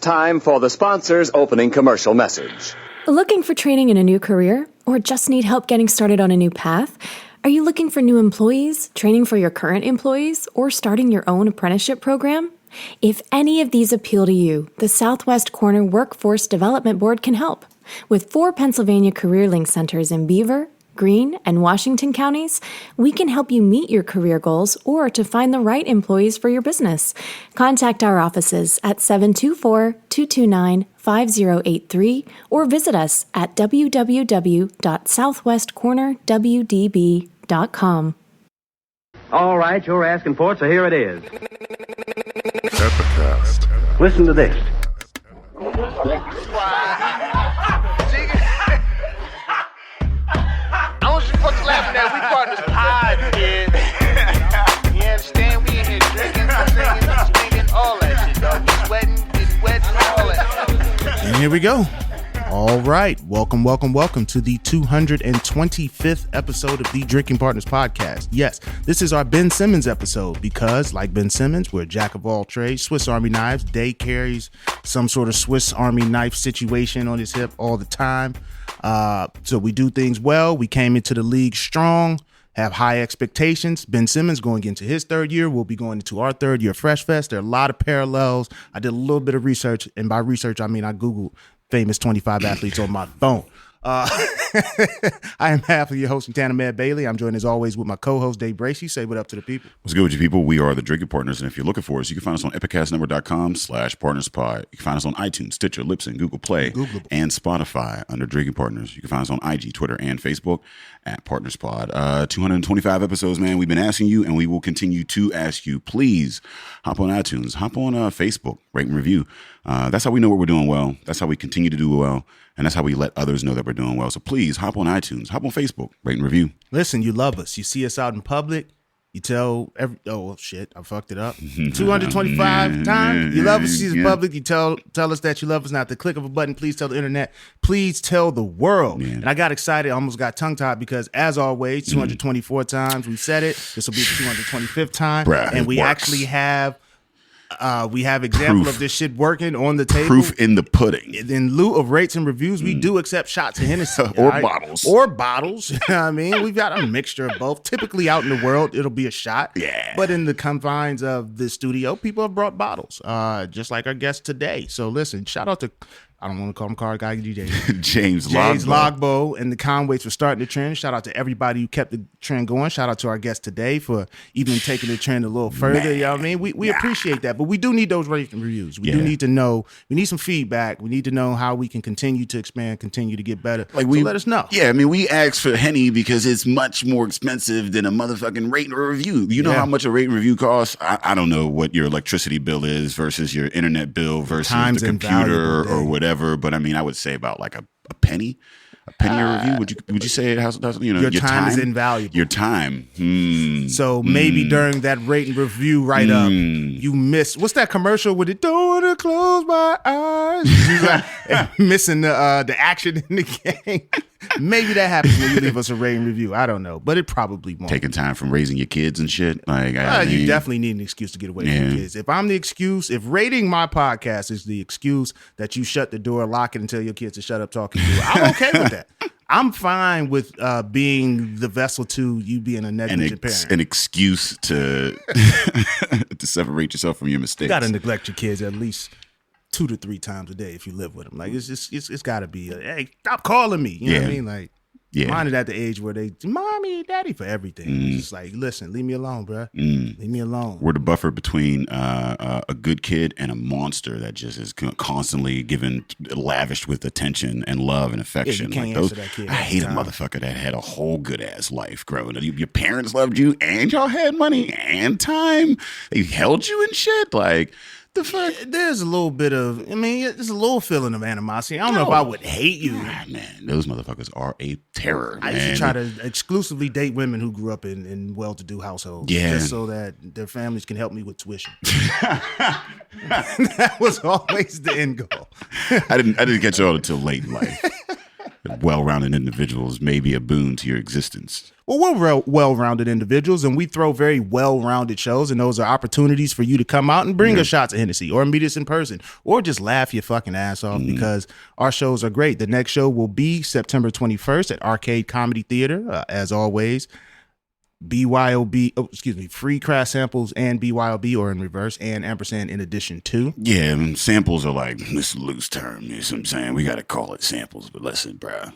Time for the sponsor's opening commercial message. Looking for training in a new career? Or just need help getting started on a new path? Are you looking for new employees, training for your current employees, or starting your own apprenticeship program? If any of these appeal to you, the Southwest Corner Workforce Development Board can help. With 4 Pennsylvania Career Link centers in Beaver, Greene, and Washington counties, we can help you meet your career goals or to find the right employees for your business. Contact our offices at 724-229-5083 or visit us at www.southwestcornerwdb.com. All right, you're asking for it, so here it is. Epicast. Listen to this. I want you fucking laughing at we partners pod, kid. You understand? We in here drinking, singing, swinging, all that shit, dog. We sweating, getting wet, all that shit. And here we go. All right. Welcome to the 225th episode of the Drinking Partners Podcast. Yes, this is our Ben Simmons episode because, like Ben Simmons, we're a jack of all trades, Swiss Army knives. Day carries some sort of Swiss Army knife situation on his hip all the time. So we do things well. We came into the league strong, have high expectations. Ben Simmons going into his third year. We'll be going into our third year Fresh Fest. There are a lot of parallels. I did a little bit of research, and by research, I mean I Googled famous 25 athletes on my phone. I am half of your host, Tanner Mad Bailey. I'm joined as always with my co-host, Dave Bracey. Say what up to the people. What's good with you people? We are the Drinking Partners, and if you're looking for us, you can find us on epicastnumber.com/partnerspod. You can find us on iTunes, Stitcher, Libsyn, Google Play, and Spotify under Drinking Partners. You can find us on IG, Twitter, and Facebook at PartnersPod. 225 episodes, man. We've been asking you, and we will continue to ask you. Please hop on iTunes, hop on Facebook, rate and review. That's how we know what we're doing well. That's how we continue to do well. And that's how we let others know that we're doing well. So please hop on iTunes, hop on Facebook, rate and review. Listen, you love us. You see us out in public. You tell oh shit, I fucked it up. 225 times. You love us, see us in public. You tell us that you love us. Now at the click of a button, please tell the internet. Please tell the world. Yeah. And I got excited, almost got tongue tied because as always, 224 times we said it. This will be the 225th time. Bruh, and we actually have example Proof. of this shit working on the table. Proof in the pudding. In lieu of rates and reviews, we do accept shots of Hennessy. Or bottles. Or bottles. You know what I mean? We've got a mixture of both. Typically out in the world, it'll be a shot. Yeah. But in the confines of the studio, people have brought bottles, just like our guest today. So listen, shout out to, I don't want to call him Car Guy DJ. James Logbo and the Conways for starting the trend. Shout out to everybody who kept the trend going. Shout out to our guest today for even taking the trend a little further. You know what I mean? We appreciate that, but we do need those rating reviews. We do need to know. We need some feedback. We need to know how we can continue to expand, continue to get better. So let us know. Yeah, I mean, we asked for Henny because it's much more expensive than a motherfucking rate or review. You know how much a rate and review costs? I don't know what your electricity bill is versus your internet bill versus the computer or whatever. But I mean, I would say about like a penny a review. Would you say it has your time is invaluable. Your time. So maybe during that rate and review write up, you miss what's that commercial with it? Don't want to close my eyes. Missing the action in the game. Maybe that happens when you leave us a rating review. I don't know, but it probably won't. Taking time from raising your kids and shit. Like, you definitely need an excuse to get away from your kids. If I'm the excuse, if rating my podcast is the excuse that you shut the door, lock it, and tell your kids to shut up talking to you, I'm okay with that. I'm fine with being the vessel to you being a negligent parent. An excuse to to separate yourself from your mistakes. You got to neglect your kids at least 2 to 3 times a day if you live with them. Like it's got to be hey, stop calling me. You know what I mean? Like mine is at the age where they mommy, daddy for everything. It's just like, listen, leave me alone, bro. Leave me alone. We're the buffer between a good kid and a monster that just is constantly lavished with attention and love and affection. Yeah, you can't answer that kid. I hate a motherfucker that had a whole good ass life growing up. Your parents loved you and y'all had money and time. They held you and shit. Like, the fuck? There's a little bit of, there's a little feeling of animosity. I don't know if I would hate you. Man, those motherfuckers are a terror. I used to try to exclusively date women who grew up in well-to-do households. Yeah. Just so that their families can help me with tuition. That was always the end goal. I didn't catch on until late in life. well-rounded individuals may be a boon to your existence. Well, we're well-rounded individuals, and we throw very well-rounded shows, and those are opportunities for you to come out and bring a shot to Hennessy or meet us in person or just laugh your fucking ass off because our shows are great. The next show will be September 21st at Arcade Comedy Theater, as always. Free craft samples and BYOB or in reverse and ampersand in addition to. Yeah, and samples are like this loose term. You know what I'm saying? We got to call it samples, but listen, bro.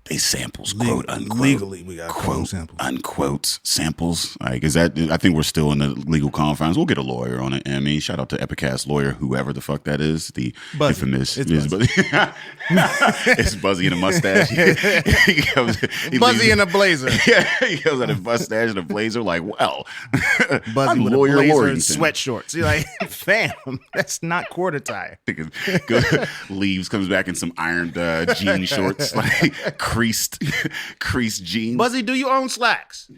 They samples, quote unquote. Legally, we got quote samples. Unquote samples. Like, is that? I think we're still in the legal confines. We'll get a lawyer on it. I mean, shout out to Epicast lawyer, whoever the fuck that is. The Buzzy. infamous. It's Buzzy. It's Buzzy in a mustache. He Buzzy in a blazer. Yeah, he goes at a mustache and a blazer. Like, well, Buzzy I'm with lawyer a blazer and Warrington. sweat shorts. You're like, fam, that's not quarter tie. Leaves, comes back in some ironed jean shorts, like creased jeans. Buzzy, do you own slacks?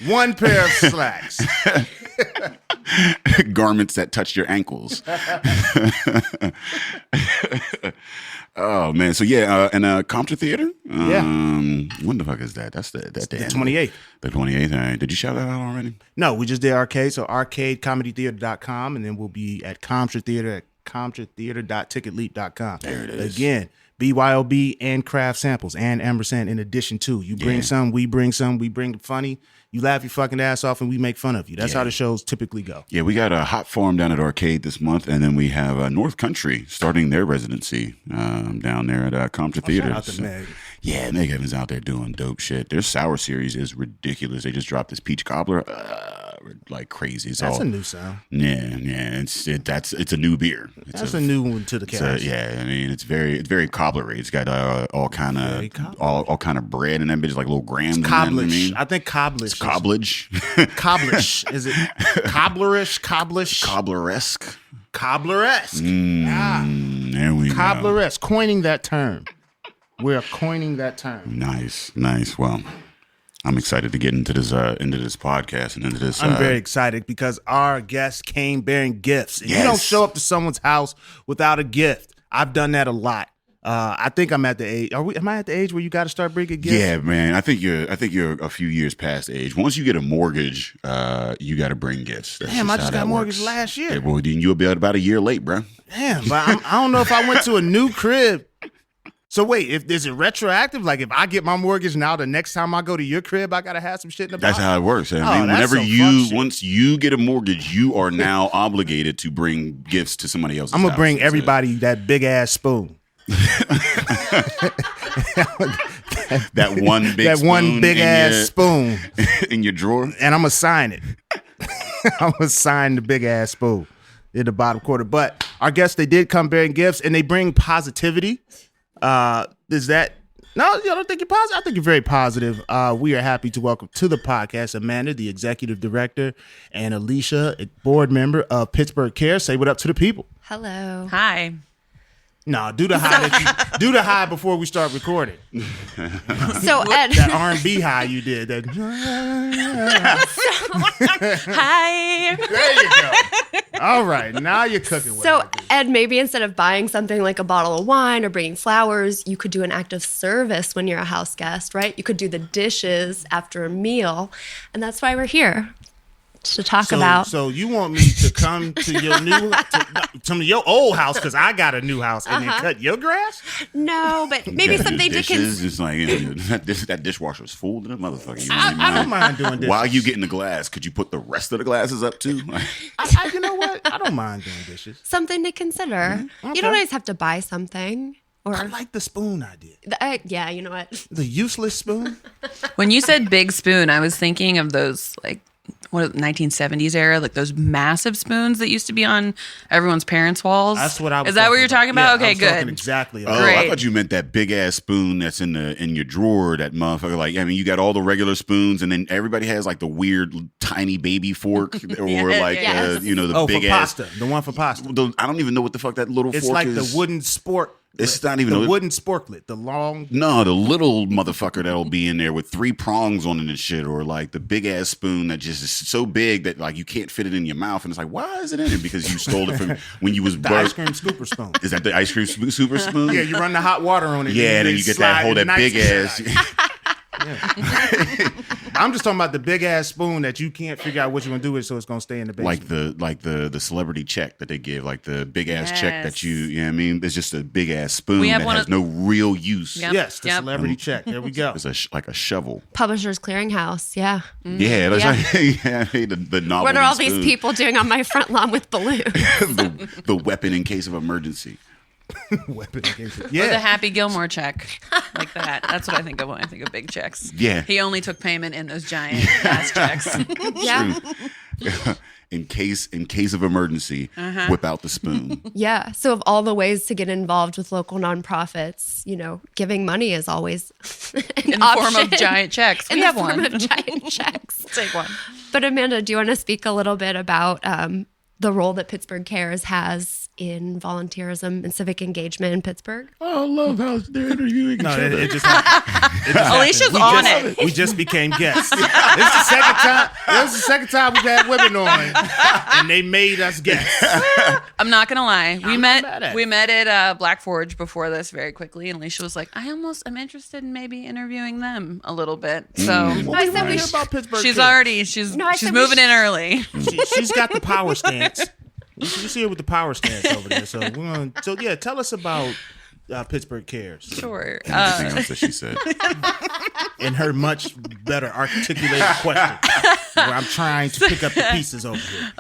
One pair of slacks. Garments that touch your ankles. Oh man, so yeah, and Compton Theater. When the fuck is that? That's that day. The 28th. The 28th. All right. Did you shout that out already? No, we just did arcade. So arcadecomedytheater.com, and then we'll be at Compton Theater at comptontheater.ticketleap.com. There it is. Again, BYOB and craft samples and ampersand in addition to. You bring some, we bring the funny. You laugh your fucking ass off and we make fun of you. That's how the shows typically go. Yeah, we got a Hot Farm down at Arcade this month, and then we have North Country starting their residency down there at Compton Theater. Shout out to Meg. Yeah, Meg Evans out there doing dope shit. Their sour series is ridiculous. They just dropped this peach cobbler like crazy. That's a new sound. Yeah. It's a new beer. That's a new one to the cast. Yeah, I mean it's very cobblery. It's got all kind of bread in that bitch, like little grams. It's cobblish. I think cobblish. Cobblage. Cobblish. Is it cobblerish? Cobblish. Cobbleresque. Cobbleresque. There we go. Cobbleresque. Coining that term. We're coining that term. Nice. Well, I'm excited to get into this podcast and into this. I'm very excited because our guest came bearing gifts. If you don't show up to someone's house without a gift, I've done that a lot. I think I'm at the age. Am I at the age where you got to start bringing gifts? Yeah, man. I think you're a few years past the age. Once you get a mortgage, you got to bring gifts. Damn, I just got a mortgage last year. Yeah, well, then you'll be about a year late, bro. Damn, but I don't know if I went to a new crib. So wait, is it retroactive? Like if I get my mortgage now, the next time I go to your crib, I gotta have some shit in the box? That's how it works. I mean, once you get a mortgage, you are now obligated to bring gifts to somebody else's house. I'm gonna bring everybody that big ass spoon. that one big ass spoon in your drawer, and I'm gonna sign it. I'm gonna sign the big ass spoon in the bottom quarter. But our guests, they did come bearing gifts, and they bring positivity. Is that no? I don't think you're positive. I think you're very positive. We are happy to welcome to the podcast Amanda, the executive director, and Alicia, a board member of Pittsburgh Care. Say what up to the people. Hello. Hi. No, do the high. Do the high before we start recording. So Ed, that R&B high you did. That. Hi. There you go. All right, now you're cooking. So Ed, maybe instead of buying something like a bottle of wine or bringing flowers, you could do an act of service when you're a house guest, right? You could do the dishes after a meal, and that's why we're here. To talk about. So you want me to come to your to your old house because I got a new house and then cut your grass? No, but maybe something to consider. Just like that dishwasher was full to the motherfucker. I don't mind doing dishes. While you getting the glass, could you put the rest of the glasses up too? You know what? I don't mind doing dishes. Something to consider. Mm-hmm. Okay. You don't always have to buy something. Or I like the spoon idea. Yeah, you know what? The useless spoon. When you said big spoon, I was thinking of those like. What 1970s era, like those massive spoons that used to be on everyone's parents' walls. That's what I was. Is that what you're talking about? Yeah, okay, good. Exactly. Oh, Great. I thought you meant that big ass spoon that's in your drawer. That motherfucker. Like, I mean, you got all the regular spoons, and then everybody has like the weird tiny baby fork, or the big for ass pasta. The one for pasta. I don't even know what the fuck that little it's fork like is. The wooden sport It's not even the a wooden sporklet, the long. No, the little motherfucker that'll be in there with 3 prongs on it and shit, or like the big ass spoon that just is so big that like you can't fit it in your mouth, and it's like, why is it in it? Because you stole it from when you was The ice cream scooper spoon. Is that the ice cream super spoon? Yeah, you run the hot water on it. Yeah, and then you get that whole that big ass. I'm just talking about the big ass spoon that you can't figure out what you're gonna do with it, so it's gonna stay in the basement. Like the celebrity check that they give, like the big ass check that you know what I mean? It's just a big ass spoon that has no real use. Yep. Yes, the celebrity check. There we go. It's like a shovel. Publishers Clearinghouse, yeah. Yeah, that's right. Yeah, the novelty What are all spoon. these people doing on my front lawn with balloons? the weapon in case of emergency. Weapon against it. Or the Yeah. Happy Gilmore check, like that. That's what I think of when I think of big checks. Yeah. He only took payment in those giant ass checks. Yeah. in case of emergency, whip out the spoon. Yeah. So of all the ways to get involved with local nonprofits, you know, giving money is always an In the form of option. giant checks. In We the have form one. of giant checks. Take one. But Amanda, do you want to speak a little bit about the role that Pittsburgh Cares has in volunteerism and civic engagement in Pittsburgh? I love how they're interviewing each No, other. it just happened. Alicia's on it. We just became guests. This is the second time. This is the second time we've had women on, and they made us guests. I'm not gonna lie. We mad at it. met at Black Forge before this very quickly, and Alicia was like, I'm interested in maybe interviewing them a little bit. So I said we Hear about Pittsburgh she's Kids. already No, I she's said we moving in early. She's got the power stance. You see her with the power stance over there. So yeah, tell us about Pittsburgh Cares Sure. Everything else that she said. in her much better articulated question. Where I'm trying to pick up the pieces over here.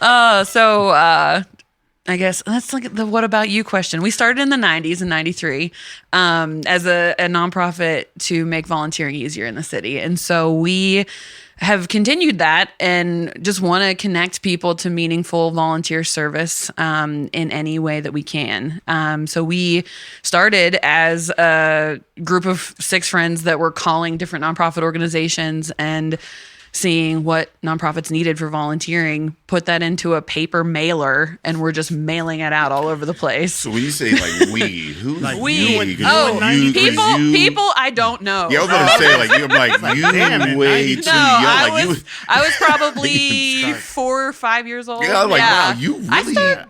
I guess that's like the what about you question. We started in the 90s in 93 as a nonprofit to make volunteering easier in the city. And so we have continued that and just want to connect people to meaningful volunteer service in any way that we can. So we started as a group of 6 friends that were calling different nonprofit organizations and seeing what nonprofits needed for volunteering, put that into a paper mailer, and we're just mailing it out all over the place. So when you say like we, who's Like We, you and- you oh, and 90 people I don't know. Yeah, I was going to say like you damn it, way 90. too No, young. I Like was you. I was probably Start. 4 or 5 years old. Yeah, I was like, wow, you really I started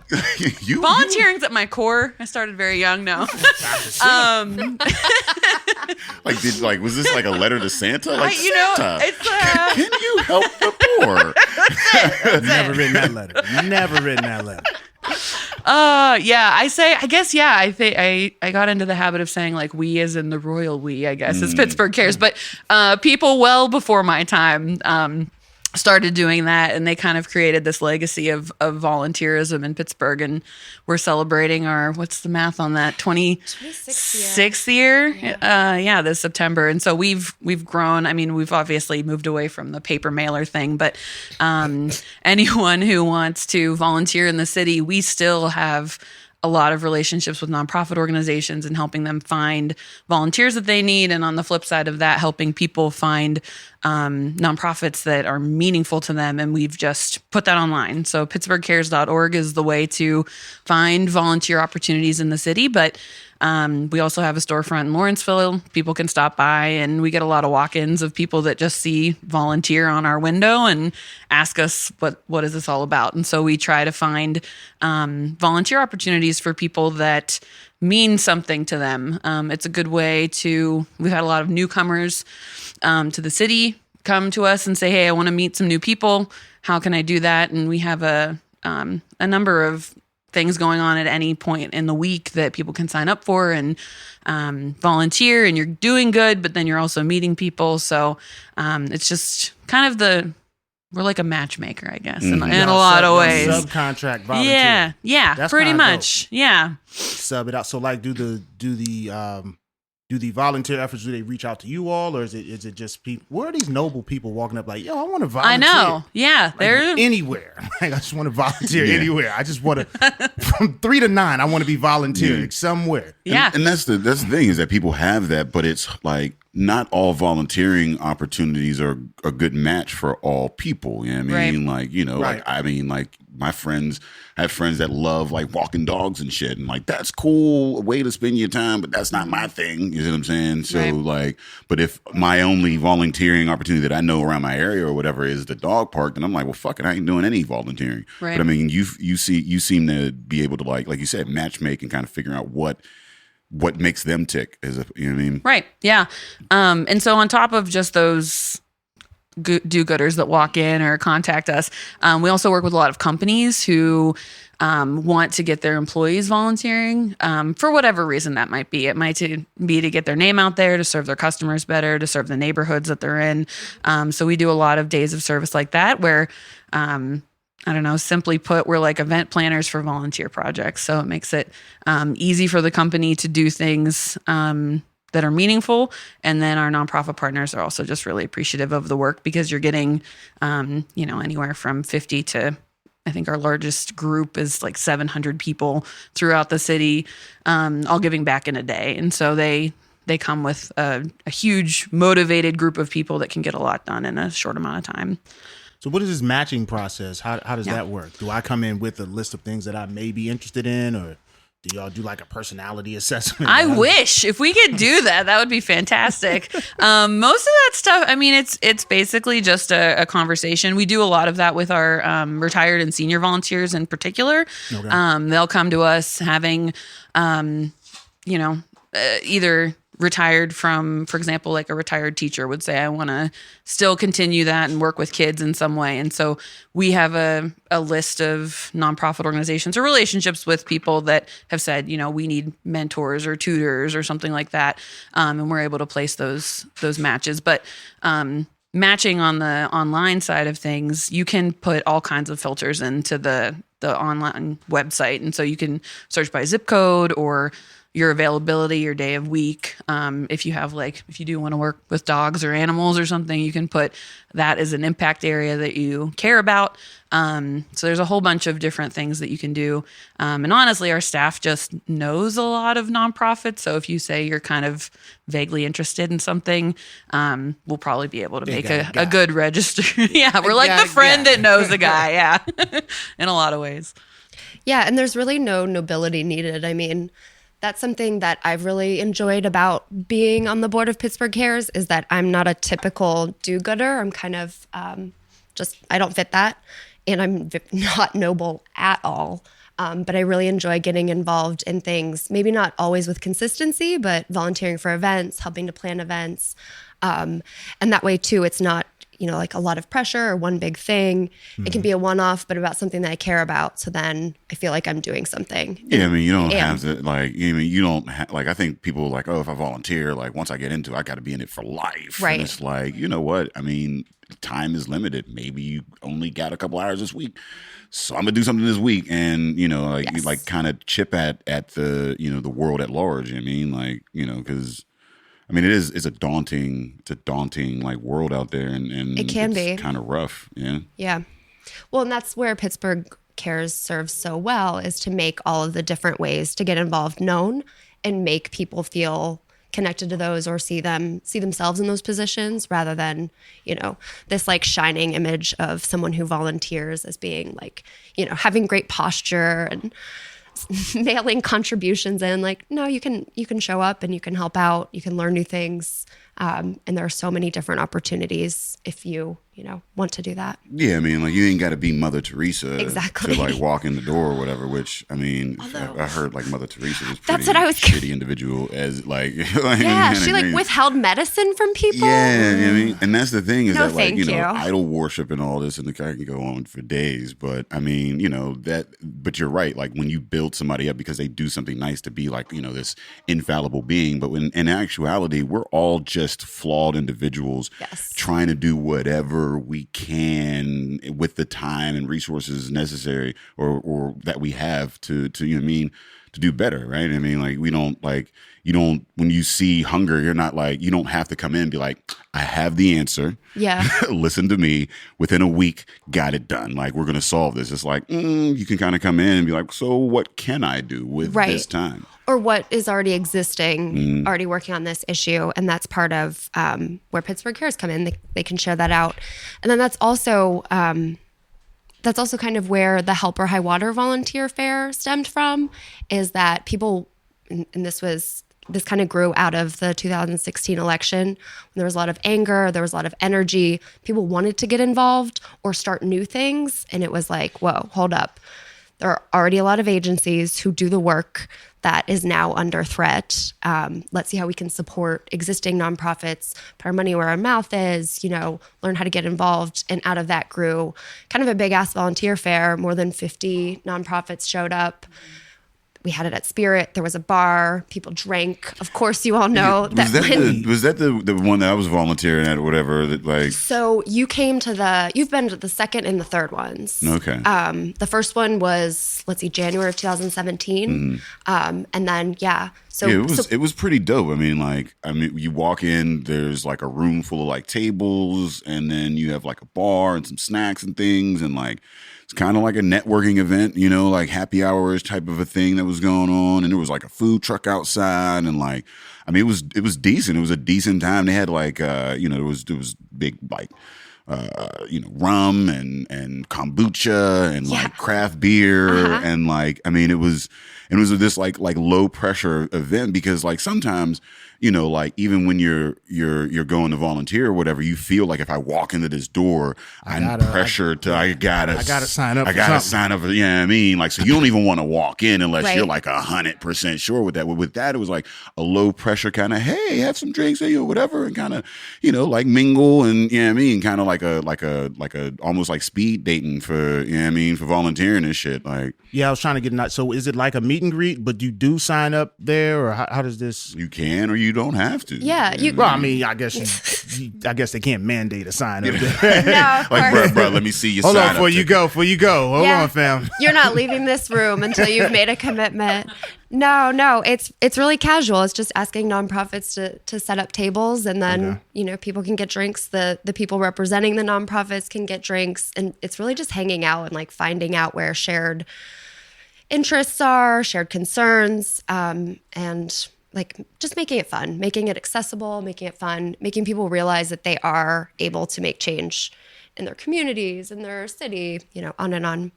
you volunteering's at my core. I started very young now. like was this like a letter to Santa? Like Santa, it's can you help the poor? Never written that letter. Never written that letter. I think I got into the habit of saying like we as in the royal we, I guess, as Pittsburgh Cares, but people well before my time started doing that, and they kind of created this legacy of volunteerism in Pittsburgh, and we're celebrating our, what's the math on that, 26th year? Yeah, this September. And so we've grown. I mean, we've obviously moved away from the paper mailer thing, but anyone who wants to volunteer in the city, we still have a lot of relationships with nonprofit organizations and helping them find volunteers that they need. And on the flip side of that, helping people find nonprofits that are meaningful to them. And we've just put that online. So pittsburghcares.org is the way to find volunteer opportunities in the city. But we also have a storefront in Lawrenceville. People can stop by, and we get a lot of walk-ins of people that just see volunteer on our window and ask us, what is this all about? And so we try to find volunteer opportunities for people that mean something to them. It's a good way we've had a lot of newcomers to the city come to us and say, hey, I want to meet some new people. How can I do that? And we have a number of things going on at any point in the week that people can sign up for and volunteer, and you're doing good, but then you're also meeting people. So it's just kind of we're like a matchmaker, I guess, in a lot of ways. Subcontract volunteer. Yeah, That's pretty kinda much. Yeah. Sub it out. So like, do the volunteer efforts, do they reach out to you all, or is it just people? Where are these noble people walking up like, yo, I want to volunteer? I know. Yeah. Like, They're anywhere. Like, I just want to volunteer anywhere. I just want to, from 3 to 9, I want to be volunteering somewhere. yeah. And that's the thing is that people have that, but it's like not all volunteering opportunities are a good match for all people. You know what I mean? Right. Like, you know, Right. like my friends, I have friends that love like walking dogs and shit, and like that's cool, a way to spend your time, but that's not my thing. You know what I'm saying? So like, but if my only volunteering opportunity that I know around my area or whatever is the dog park, then I'm like, well, fuck it, I ain't doing any volunteering. Right. But I mean, you seem to be able to like you said, matchmake and kind of figure out what makes them tick. You know what I mean? Right. Yeah. And so on top of just those do-gooders that walk in or contact us, we also work with a lot of companies who want to get their employees volunteering for whatever reason that might be. It might be to get their name out there, to serve their customers better, to serve the neighborhoods that they're in. So we do a lot of days of service like that where, I don't know, simply put, we're like event planners for volunteer projects. So it makes it easy for the company to do things that are meaningful. And then our nonprofit partners are also just really appreciative of the work because you're getting, anywhere from 50 to, I think our largest group is like 700 people throughout the city, all giving back in a day. And so they come with a huge motivated group of people that can get a lot done in a short amount of time. So what is this matching process? How does that work? Do I come in with a list of things that I may be interested in, or do y'all do like a personality assessment? I wish if we could do that, that would be fantastic. Most of that stuff, I mean, it's basically just a conversation. We do a lot of that with our retired and senior volunteers in particular. Okay. They'll come to us having, either retired from, for example, like a retired teacher would say, I want to still continue that and work with kids in some way. And so we have a list of nonprofit organizations or relationships with people that have said, we need mentors or tutors or something like that. And we're able to place those matches. But matching on the online side of things, you can put all kinds of filters into the online website. And so you can search by zip code or your availability, your day of week. If you do want to work with dogs or animals or something, you can put that as an impact area that you care about. So there's a whole bunch of different things that you can do. And honestly, our staff just knows a lot of nonprofits. So if you say you're kind of vaguely interested in something, we'll probably be able to make a good register. Yeah, we're like the friend that knows a guy. Yeah, in a lot of ways. Yeah, and there's really no nobility needed. I mean, that's something that I've really enjoyed about being on the board of Pittsburgh Cares is that I'm not a typical do-gooder. I'm kind of I don't fit that. And I'm not noble at all. But I really enjoy getting involved in things, maybe not always with consistency, but volunteering for events, helping to plan events. And that way, too, it's not, like a lot of pressure or one big thing. Mm-hmm. It can be a one-off, but about something that I care about. So then I feel like I'm doing something. Yeah, I mean, you don't have to, I think people like, oh, if I volunteer, like once I get into it, I got to be in it for life. Right. And it's like, you know what? I mean, time is limited. Maybe you only got a couple hours this week. So I'm gonna do something this week, and you kind of chip at the the world at large. I mean, because I mean it's a daunting like world out there, and it can be kind of rough. Yeah. Yeah. Well, and that's where Pittsburgh Cares serves so well, is to make all of the different ways to get involved known and make people feel connected to those or see themselves in those positions, rather than, this like shining image of someone who volunteers as being like, having great posture and mailing contributions in. Like, no, you can show up and you can help out, you can learn new things. And there are so many different opportunities if you want to do that. Yeah, I mean, like you ain't got to be Mother Teresa exactly to like walk in the door or whatever. Which I mean, I heard like Mother Teresa was that's what I was shitty individual as like yeah, she like withheld medicine from people. Yeah, I mean, and that's the thing is no, that like you idol worship and all this, and the guy can go on for days. But I mean, but you're right. Like when you build somebody up because they do something nice to be like this infallible being, but when in actuality we're all just flawed individuals trying to do whatever we can with the time and resources necessary or that we have to do better, right? I mean, like you don't when you see hunger, you're not like, you don't have to come in and be like, I have the answer. Yeah. Listen to me. Within a week, got it done. Like, we're going to solve this. It's like, you can kind of come in and be like, so what can I do with this time? Or what is already existing, already working on this issue. And that's part of where Pittsburgh Cares come in. They can share that out. And then that's also that's also kind of where the Help or High Water volunteer fair stemmed from, is that people, and this kind of grew out of the 2016 election, when there was a lot of anger, there was a lot of energy. People wanted to get involved or start new things. And it was like, whoa, hold up. There are already a lot of agencies who do the work that is now under threat. Let's see how we can support existing nonprofits, put our money where our mouth is, learn how to get involved. And out of that grew kind of a big ass volunteer fair. More than 50 nonprofits showed up. We had it at Spirit. There was a bar. People drank. Of course, you all know was that the one that I was volunteering at or whatever? So you've been to the second and the third ones. Okay. The first one was, January of 2017. And then, So it was pretty dope. I mean, you walk in, there's like a room full of like tables, and then you have like a bar and some snacks and things, and like it's kind of like a networking event, like happy hours type of a thing that was going on. And there was like a food truck outside, and like, I mean, it was decent. It was a decent time. They had like, there was big like, rum and kombucha and like craft beer and like, I mean, it was this like low pressure event, because like sometimes, like even when you're going to volunteer or whatever, you feel like if I walk into this door, I'm pressured to, I gotta sign up. Sign up. Yeah, I mean, like, so you don't even want to walk in unless you're like 100% sure with that. With that, it was like a low pressure kind of, hey, have some drinks, hey, or whatever, and kind of, like mingle, and kind of like a almost like speed dating for, for volunteering and shit. Like, yeah, I was trying to get so is it like a meet and greet, but you do sign up there, or how does this? You can, or you don't have to. Yeah. Well, I mean, I guess they can't mandate a sign up No, there. of like, course. bro, let me see your Hold sign on, before you go. Hold on, fam. You're not leaving this room until you've made a commitment. No, it's really casual. It's just asking nonprofits to set up tables, and then people can get drinks. The people representing the nonprofits can get drinks, and it's really just hanging out and like finding out where shared interests are, shared concerns, and like just making it fun, making it accessible, making it fun, making people realize that they are able to make change in their communities, in their city, on and on.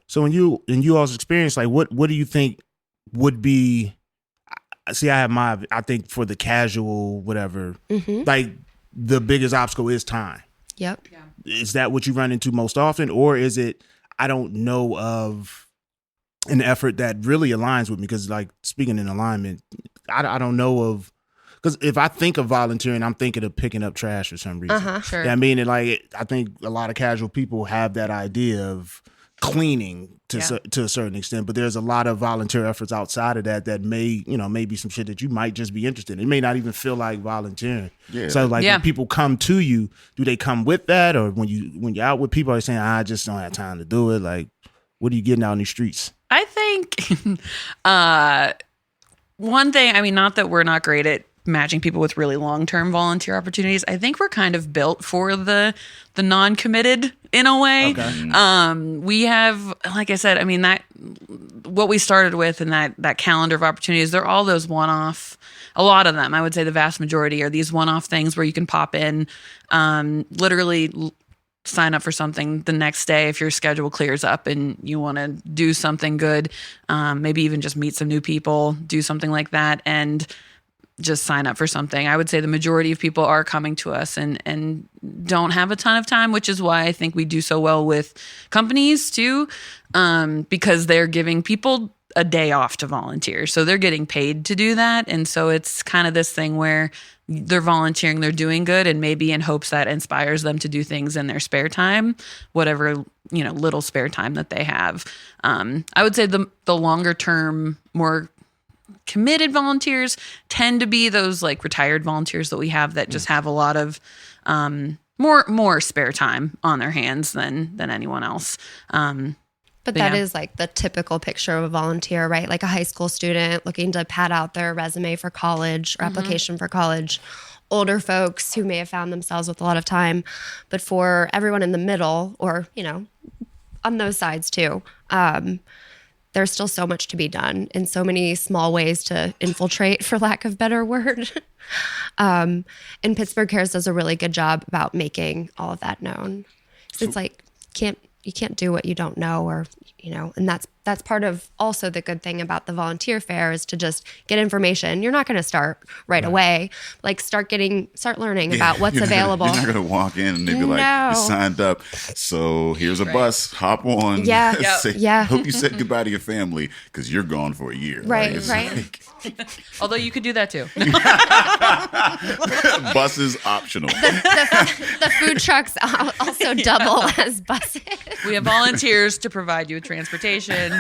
So in you all's experience, like what do you think would be, I think for the casual, whatever, like the biggest obstacle is time. Yep. Yeah. Is that what you run into most often? Or is it, I don't know of an effort that really aligns with me? Because like speaking in alignment, I don't know of, because if I think of volunteering, I'm thinking of picking up trash for some reason. Sure. Yeah, I mean, I think a lot of casual people have that idea of cleaning to a certain extent, but there's a lot of volunteer efforts outside of that may be some shit that you might just be interested in. It may not even feel like volunteering. Yeah. So like when people come to you, do they come with that, or when you're out with people, are they saying, I just don't have time to do it? Like, what are you getting out in the streets? I think one thing, I mean, not that we're not great at matching people with really long-term volunteer opportunities. I think we're kind of built for the non-committed in a way. Okay. We have, like I said, I mean, that what we started with and that calendar of opportunities, they're all those one-off. A lot of them, I would say the vast majority, are these one-off things where you can pop in, literally sign up for something the next day if your schedule clears up and you want to do something good, maybe even just meet some new people, do something like that, and just sign up for something. I would say the majority of people are coming to us and don't have a ton of time, which is why I think we do so well with companies too, because they're giving people a day off to volunteer. So they're getting paid to do that. And so it's kind of this thing where they're volunteering, they're doing good, and maybe in hopes that inspires them to do things in their spare time, whatever, little spare time that they have. I would say the longer term, more committed volunteers tend to be those like retired volunteers that we have that just have a lot of more spare time on their hands than anyone else. But that is like the typical picture of a volunteer, right? Like a high school student looking to pad out their resume for college or application for college. Older folks who may have found themselves with a lot of time. But for everyone in the middle, or, on those sides too, there's still so much to be done and so many small ways to infiltrate, for lack of a better word. And Pittsburgh Cares does a really good job about making all of that known. So it's like, you can't do what you don't know, or and that's part of also the good thing about the volunteer fair is to just get information. You're not going to start right away. Like start learning about what's available. You're not going to walk in and they'd be like, you signed up, so here's a bus, hop on. Yeah. Say, hope you said goodbye to your family because you're gone for a year. Right, right. Although you could do that too. Bus is optional. The food trucks also double as buses. We have volunteers to provide you with transportation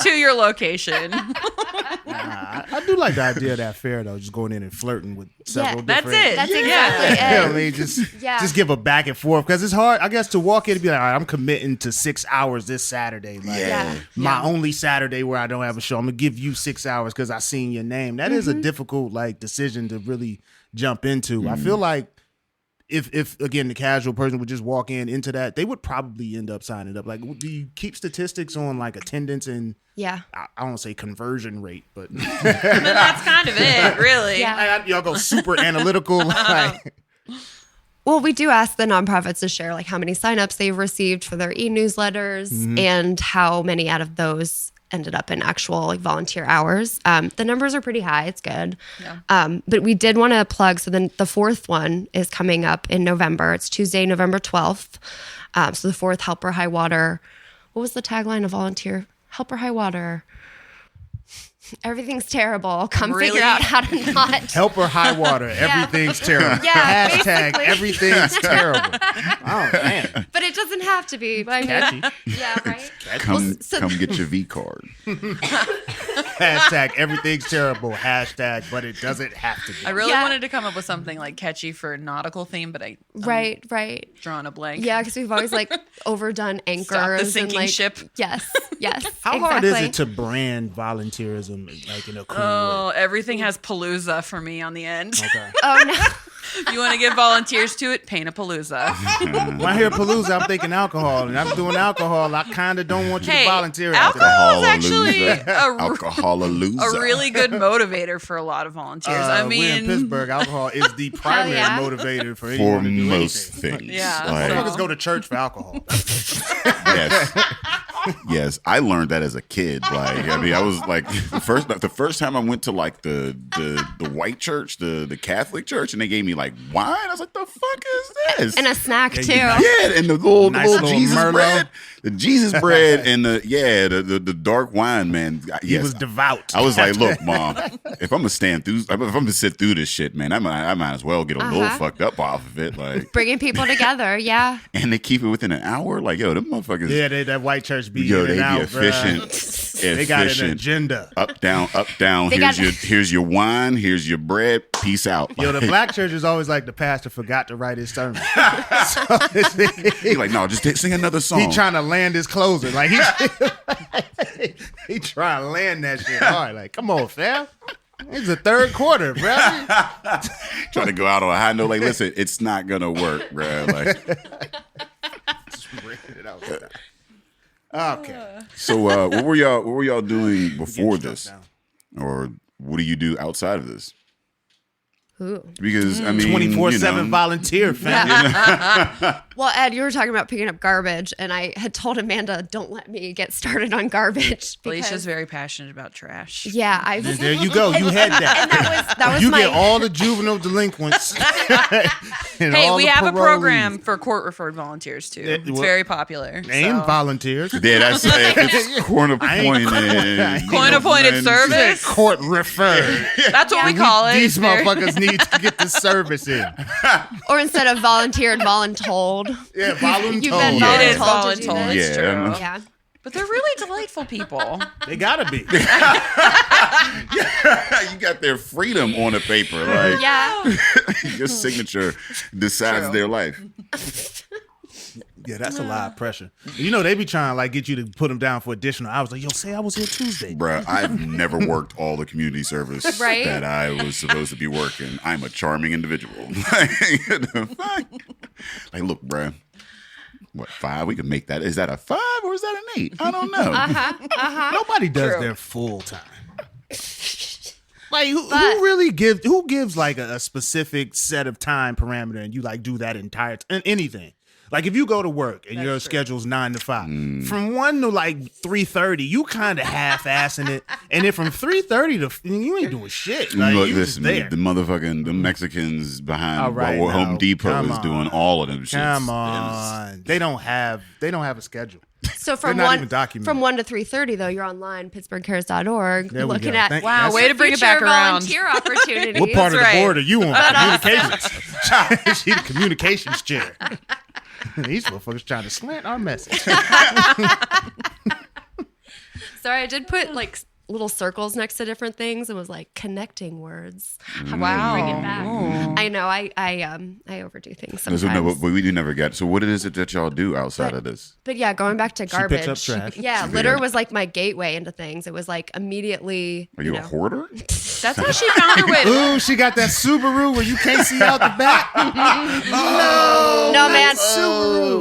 to your location. I do like the idea of that fair though, just going in and flirting with several different. That's it. That's exactly it. I mean, just give a back and forth because it's hard, I guess, to walk in and be like, all right, I'm committing to 6 hours this Saturday. Like, my only Saturday where I don't have a show. I'm gonna give you 6 hours because I seen your name. That is a difficult decision to really jump into. I feel like if again the casual person would just walk into that, they would probably end up signing up. Like, do you keep statistics on attendance and I don't want to say conversion rate, but that's kind of it, really. Y'all go super analytical. Well, we do ask the nonprofits to share how many signups they've received for their e-newsletters and how many out of those ended up in actual volunteer hours. The numbers are pretty high. It's good. Yeah. But we did want to plug, so then the fourth one is coming up in November. It's Tuesday, November 12th. So the fourth, Help or High Water. What was the tagline of volunteer? Help or High Water. Everything's terrible. Come figure out how to not. Help or high water. Everything's terrible. Yeah, Hashtag basically. Everything's terrible. Oh, man. But it doesn't have to be. I mean, Catchy. yeah, right? Come get your V card. Hashtag everything's terrible. Hashtag, but it doesn't have to be. I really wanted to come up with something catchy for a nautical theme, but I'm right. drawing a blank. Yeah, because we've always overdone anchors. Stop the sinking ship. Yes. How hard is it to brand volunteerism in a cool way? Everything has palooza for me on the end. Okay. Oh, no. You want to give volunteers to it? Paint a palooza. When I hear palooza, I'm thinking alcohol, and I'm doing alcohol. I kind of don't want you to volunteer. Alcohol is actually a really good motivator for a lot of volunteers. I mean, we're in Pittsburgh. Alcohol is the primary motivator for anyone to do most anything. things. Yeah, motherfuckers go to church for alcohol. Yes, I learned that as a kid. I was the first time I went to the white church, the Catholic church, and they gave me wine. I was like, the fuck is this? And a snack too. And the little Jesus Merlot. bread, the Jesus bread, and the dark wine, man. He was devout. I was like, look, Mom, if I'm gonna sit through this shit, man, I might as well get a little fucked up off of it, bringing people together, yeah. And they keep it within an hour, them motherfuckers. Yeah, that white church be they be out, efficient. They got an agenda. Up, down. Here's your wine. Here's your bread. Peace out. The black church is always like the pastor forgot to write his sermon. He's like, no, just sing another song. He trying to land his closer. He trying to land that shit hard. Come on, fam. It's the third quarter, bro. Trying to go out on a high note. Listen, it's not gonna work, bro. Just bringing it out. Okay. So what were y'all doing before this? Or what do you do outside of this? Ooh. Because I mean 24/7 volunteer, fam. Yeah. Well, Ed, you were talking about picking up garbage, and I had told Amanda, don't let me get started on garbage. Alicia's very passionate about trash. Yeah, there you go. You had that. And that was you my... get all the juvenile delinquents. Hey, we have a program for court-referred volunteers, too. It's very popular. Name volunteers. Yeah, that's it's court-appointed. Court-appointed service? Court-referred. That's what we call it. These motherfuckers need to get the service in. Or instead of volunteered, voluntold. Yeah, voluntold. You've been It is voluntold to do voluntold. this. It's true. Yeah. But they're really delightful people. They gotta be. You got their freedom on the paper. Yeah. Your signature decides their life. Yeah, that's a lot of pressure. They be trying to get you to put them down for additional hours. Say I was here Tuesday. Bruh, I've never worked all the community service that I was supposed to be working. I'm a charming individual. Look, bruh. What, 5? We can make that. Is that a 5 or is that an 8? I don't know. Nobody does their full time. Who gives a specific set of time parameter and you do that entire anything? Like if you go to work and your schedule's 9 to 5, from 1 to like 3:30, you kind of half-assing it, and then from 3:30 to you ain't doing shit. Like, Look, you listen, just there. the motherfucking the Mexicans behind All right, Home now, Depot come is on. doing all of them shits. Come on, they don't have a schedule. So from They're not 1 even documented. from 1 to 3:30 though, you're online PittsburghRCares.org There we looking go. at Thank- Wow, that's- way to bring it back future around. volunteer opportunities. What part of the right. board are you on? Communications. She the communications chair. These motherfuckers trying to slant our message. Sorry, I did put like little circles next to different things and was like connecting words. How Wow. can we bring it back? Oh. I know I overdo things sometimes. So, no, but we do never get. So what is it that y'all do outside of this? But yeah, going back to picks garbage. up trash. Yeah, litter was like my gateway into things. It was like immediately. Are you a know, hoarder? That's how she found her way. Ooh, she got that Subaru where you can't see out the back. No man,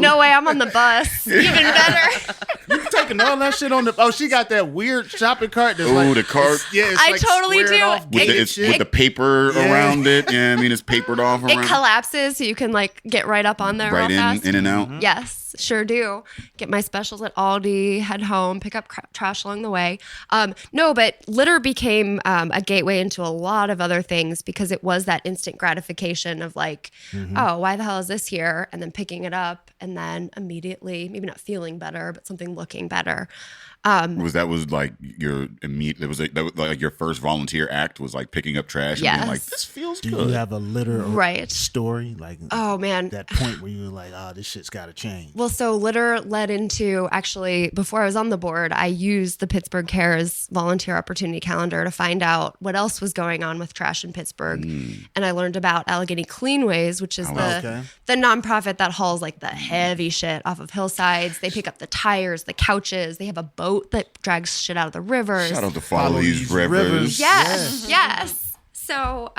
no way. I'm on the bus. Even better. You taking all that shit on the. Oh, she got that weird shopping cart. That's Ooh, like, the cart. Yeah, it's I like totally squared do. off, With gated the, it's, shit. with the paper Yeah. around it. Yeah, I mean it's papered off It around. collapses, so you can like get right up on there Right real fast. in and out. Mm-hmm. Yes, sure do. Get my specials at Aldi, head home, pick up trash along the way. No, but litter became a gateway into a lot of other things because it was that instant gratification of like, oh, why the hell is this here? And then picking it up and then immediately, maybe not feeling better, but something looking better. Was like your immediate? That was like your first volunteer act was like picking up trash and Yes. being like, this feels Do good. you have a litter Right. story? Like, Oh, man. that point where you were like, oh, this shit's got to change. Well, so litter led into actually, before I was on the board, I used the Pittsburgh Cares volunteer opportunity calendar to find out what else was going on with trash in Pittsburgh. And I learned about Allegheny Cleanways, which is okay. the nonprofit that hauls like the heavy shit off of hillsides. They pick up the tires, the couches. They have a boat that drags shit out of the rivers. Shout out to follow these rivers. Yes, yes. So,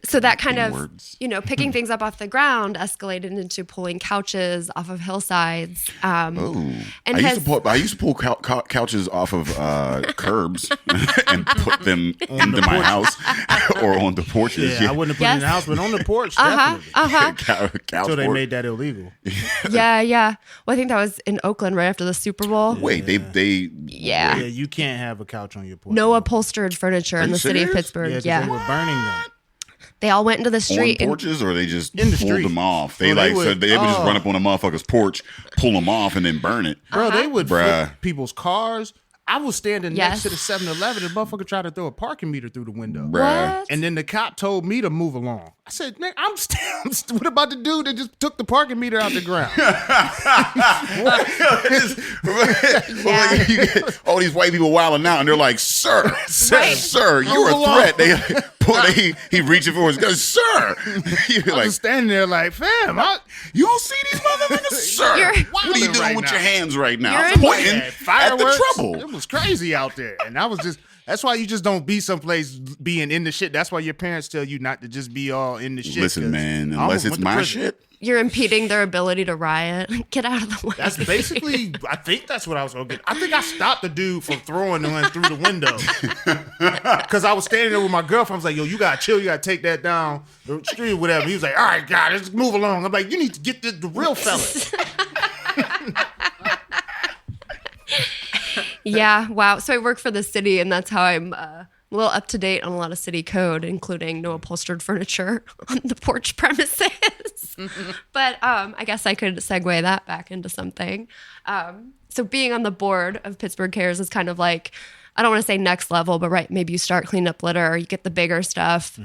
so that kind of, words. picking things up off the ground escalated into pulling couches off of hillsides. Oh, And I used to pull couches off of curbs and put them into my house or on the porches. Yeah, I wouldn't have put it in the Yes. house, but on the porch, definitely. Couch Until they porch. made that illegal. Yeah. Well, I think that was in Oakland right after the Super Bowl. Wait, they Yeah. Yeah, you can't have a couch on your porch. No upholstered furniture in you the city of serious? Pittsburgh. Yeah, 'cause Yeah. they were burning them. They all went into the on street. and- porches, or they just In the pulled street. them off. They Oh, they like would- so they would just oh. run up on a motherfucker's porch, pull them off, and then burn it. Bro, they would Bruh. flip people's cars. I was standing Yes. next to the 7-Eleven and the motherfucker tried to throw a parking meter through the window. Bruh. What? And then the cop told me to move along. I said, "Man, what about the dude that just took the parking meter out the ground?" Like, you get all these white people wilding out, and they're like, "Sir, sir, you're Move a threat." He reaching for his gun, "Sir." You're I like, was standing there like, "Fam, "You don't see these motherfuckers, sir? You're- What are you wilding doing right with now. your hands right now? You're I'm in- pointing yeah, at fireworks. the It trouble." was crazy out there, and I was just. That's why you just don't be someplace being in the shit. That's why your parents tell you not to just be all in the shit. Listen, 'cause man, I almost unless it's went to my prison. shit. You're impeding their ability to riot. Get out of the way. That's basically, I think that's what I was going to get. I think I stopped the dude from throwing the one through the window. Because I was standing there with my girlfriend. I was like, yo, you got to chill. You got to take that down the street or whatever. He was like, all right, God, let's move along. I'm like, you need to get the real fella. Yeah, wow. So I work for the city, and that's how I'm a little up to date on a lot of city code, including no upholstered furniture on the porch premises. But I guess I could segue that back into something. So being on the board of Pittsburgh Cares is kind of like, I don't want to say next level, but right, maybe you start cleaning up litter, you get the bigger stuff.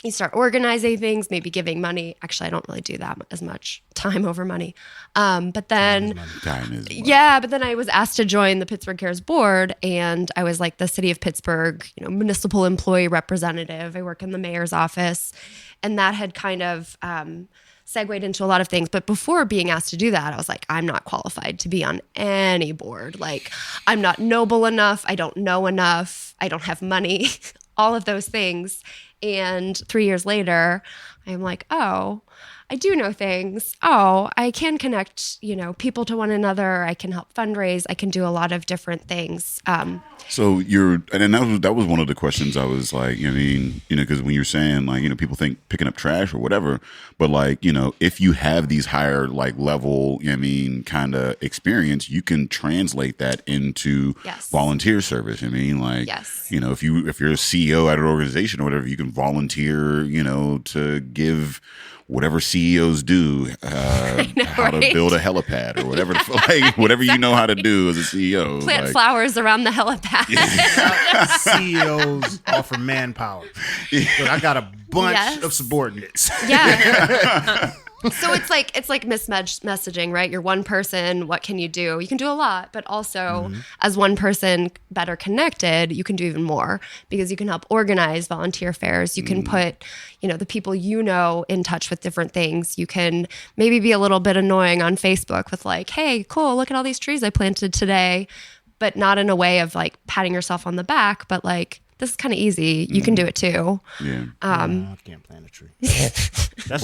You start organizing things, maybe giving money. Actually, I don't really do that as much. Time over money. But then, Time is yeah, but then I was asked to join the Pittsburgh Cares board, and I was like the city of Pittsburgh, municipal employee representative. I work in the mayor's office, and that had kind of segued into a lot of things. But before being asked to do that, I was like, I'm not qualified to be on any board. Like, I'm not noble enough. I don't know enough. I don't have money. All of those things. And 3 years later, I'm like, oh, I do know things. Oh, I can connect, people to one another. I can help fundraise. I can do a lot of different things. So that was one of the questions I was like, because when you're saying like, people think picking up trash or whatever, but like, if you have these higher like level, kind of experience, you can translate that into volunteer service. If you're a CEO at an organization or whatever, you can volunteer, to give whatever CEOs do, how to build a helipad or whatever, whatever you know how to do as a CEO. Plant flowers around the helipad. CEOs offer manpower, but I got a bunch of subordinates. Yeah. So it's like mismessaging, right? You're one person. What can you do? You can do a lot, but also as one person better connected, you can do even more because you can help organize volunteer fairs. You can put, the people in touch with different things. You can maybe be a little bit annoying on Facebook with like, hey, cool, look at all these trees I planted today, but not in a way of like patting yourself on the back, but like, this is kind of easy. You can do it too. Yeah. I can't plant a tree. That's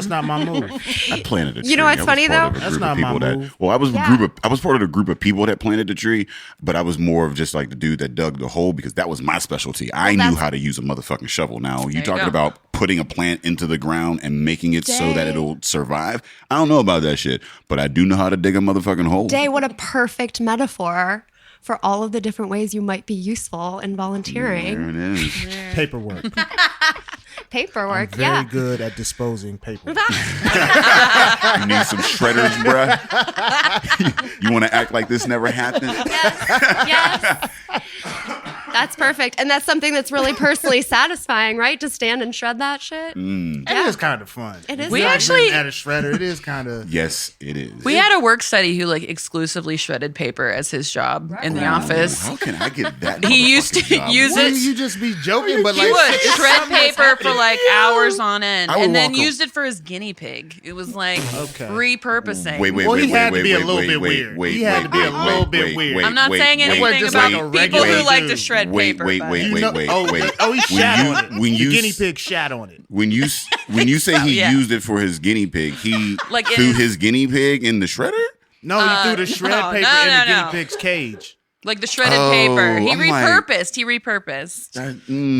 not my move. I planted a tree. You know what's funny though? That's not my move. I was part of a group of people that planted the tree, but I was more of just like the dude that dug the hole because that was my specialty. I knew how to use a motherfucking shovel. Now you talking about putting a plant into the ground and making it so that it'll survive. I don't know about that shit, but I do know how to dig a motherfucking hole. What a perfect metaphor for all of the different ways you might be useful in volunteering. There it is. Yeah. Paperwork. Paperwork, I'm very good at disposing paperwork. You need some shredders, bruh? You want to act like this never happened? Yes. That's perfect. And that's something that's really personally satisfying, right? To stand and shred that shit. It is kind of fun. It is. We actually at a shredder. It is kind of. Yes, it is. We had a work study who like exclusively shredded paper as his job in the office. How can I get that? He used to use it. You just be joking, but He like would shred paper for like hours on end, I would and then walk used it for his guinea pig. It was like repurposing. He had to be a little bit weird. He had to be a little bit weird. I'm not saying anything about people who like to shred paper. Wait. Oh, he shat on it. The guinea pig shat on it. When you say he used it for his guinea pig, he Like threw his guinea pig in the shredder? No, he threw the shred paper in the guinea pig's cage. Like the shredded paper. He repurposed.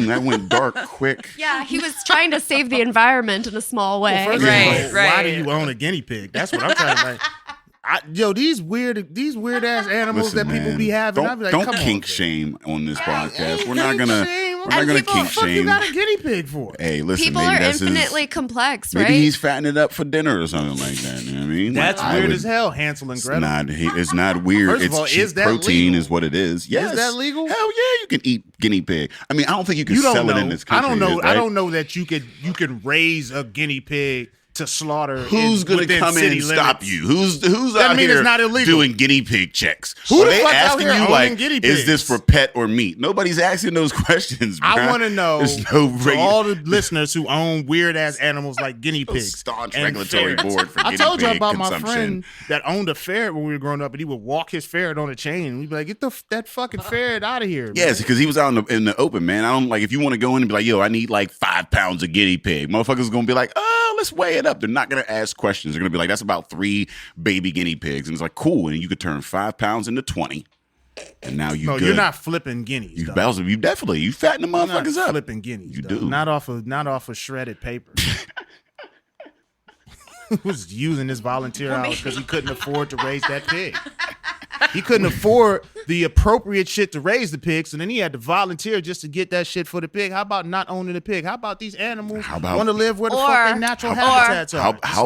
That went dark quick. Yeah, he was trying to save the environment in a small way. Well, Right. Why do you own a guinea pig? That's what I'm trying to like. These weird ass animals that people be having. Don't, like, don't kink shame on this podcast. We're not gonna kink What shame. you got a guinea pig for? Hey, listen, People maybe are that's infinitely complex, right? Maybe he's fattening it up for dinner or something like that. You know what I mean? That's weird as hell, Hansel and Gretel. It's not weird. First of It's all, cheap is that protein legal? is what it is. Yes. Is that legal? Hell yeah, you can eat guinea pig. I mean, I don't think you can sell it in this country. I don't know. Right? I don't know that you can raise a guinea pig to slaughter. Who's going to come in and stop you? Who's out mean here it's not illegal. doing guinea pig checks? Who Are the they fuck out asking here you owning like, guinea is this pigs? for pet or meat? Nobody's asking those questions. I bruh. want to know There's no for all the listeners who own weird ass animals like guinea pigs. Staunch and regulatory ferrets. board for I guinea told you pig about my consumption. friend that owned a ferret when we were growing up, and he would walk his ferret on a chain. And we'd be like, "Get that fucking ferret out of here!" Yes, because he was out in the open, man. I don't like if you want to go in and be like, "Yo, I need like 5 pounds of guinea pig." Motherfuckers gonna be like, "Oh, let's weigh it up." They're not gonna ask questions. They're gonna be like, "That's about 3 baby guinea pigs," and it's like, "Cool." And you could turn 5 pounds into 20, and now you. No, good. you're not flipping guineas. You though. Bowser, you definitely fatten the You're not motherfuckers up. flipping guineas. You though. do. Not off of shredded paper. He was using his volunteer hours because he couldn't afford to raise that pig. He couldn't afford the appropriate shit to raise the pig, so then he had to volunteer just to get that shit for the pig. How about not owning the pig? How about these animals want to live where the fuck their natural habitats are? How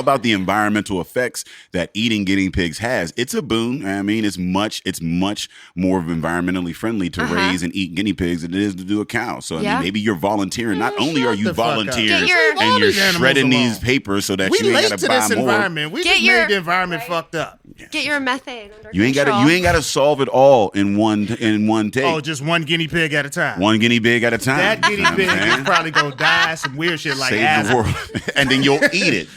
about the environmental effects that eating guinea pigs has? It's a boon. I mean, it's much more environmentally friendly to raise and eat guinea pigs than it is to do a cow. So I mean, maybe you're volunteering. Not only are you volunteering and you're shredding these papers so that we you ain't late got to to buy this more. environment. We just made the environment fucked up. Get your methane under You ain't got to solve it all in one take. Oh, just one guinea pig at a time. One guinea pig at a time. That guinea pig is probably gonna die some weird shit like Save asthma. the world, and then you'll eat it.